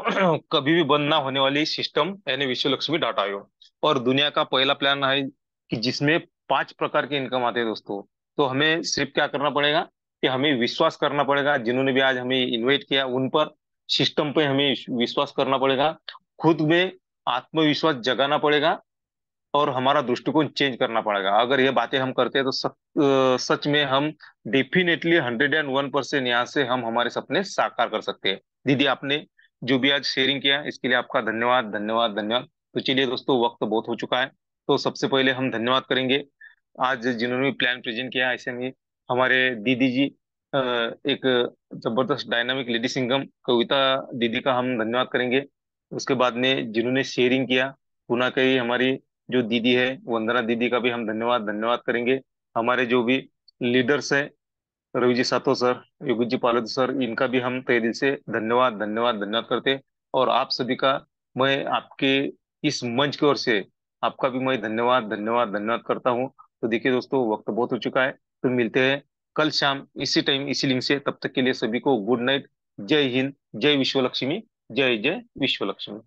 [SPEAKER 1] कभी भी बंद ना होने वाली सिस्टम यानी विश्व लक्ष्मी डाटा आयोग, और दुनिया का पहला प्लान है कि जिसमें 5 प्रकार के इनकम आते हैं दोस्तों। तो हमें सिर्फ क्या करना पड़ेगा कि हमें विश्वास करना पड़ेगा, जिन्होंने भी आज हमें इनवाइट किया उन पर, सिस्टम पे हमें विश्वास करना पड़ेगा, खुद में आत्मविश्वास जगाना पड़ेगा, और हमारा दृष्टिकोण चेंज करना पड़ेगा। अगर ये बातें हम करते हैं तो सच में हम डेफिनेटली 101% यहाँ से हम हमारे सपने साकार कर सकते हैं। दीदी, आपने जो भी आज शेयरिंग किया इसके लिए आपका धन्यवाद, धन्यवाद, धन्यवाद। तो चलिए दोस्तों, वक्त बहुत हो चुका है। तो सबसे पहले हम धन्यवाद करेंगे आज जिन्होंने भी प्लान प्रेजेंट किया। ऐसे में हमारे दीदी जी, एक जबरदस्त डायनामिक लेडी सिंगम कविता दीदी का हम धन्यवाद करेंगे। उसके बाद में जिन्होंने शेयरिंग किया पुनः कही हमारी जो दीदी है वंदना दीदी का भी हम धन्यवाद, धन्यवाद करेंगे। हमारे जो भी लीडर्स हैं, रवि जी सातो सर, योगी जी पालद सर, इनका भी हम तहे दिल से धन्यवाद, धन्यवाद, धन्यवाद करते हैं। और आप सभी का मैं आपके इस मंच की ओर से आपका भी मैं धन्यवाद, धन्यवाद, धन्यवाद करता हूँ। तो देखिए दोस्तों, वक्त बहुत हो चुका है। तो मिलते हैं कल शाम इसी टाइम इसी लिंक से। तब तक के लिए सभी को गुड नाइट। जय हिंद, जय विश्व लक्ष्मी, जय जय विश्व लक्ष्मी।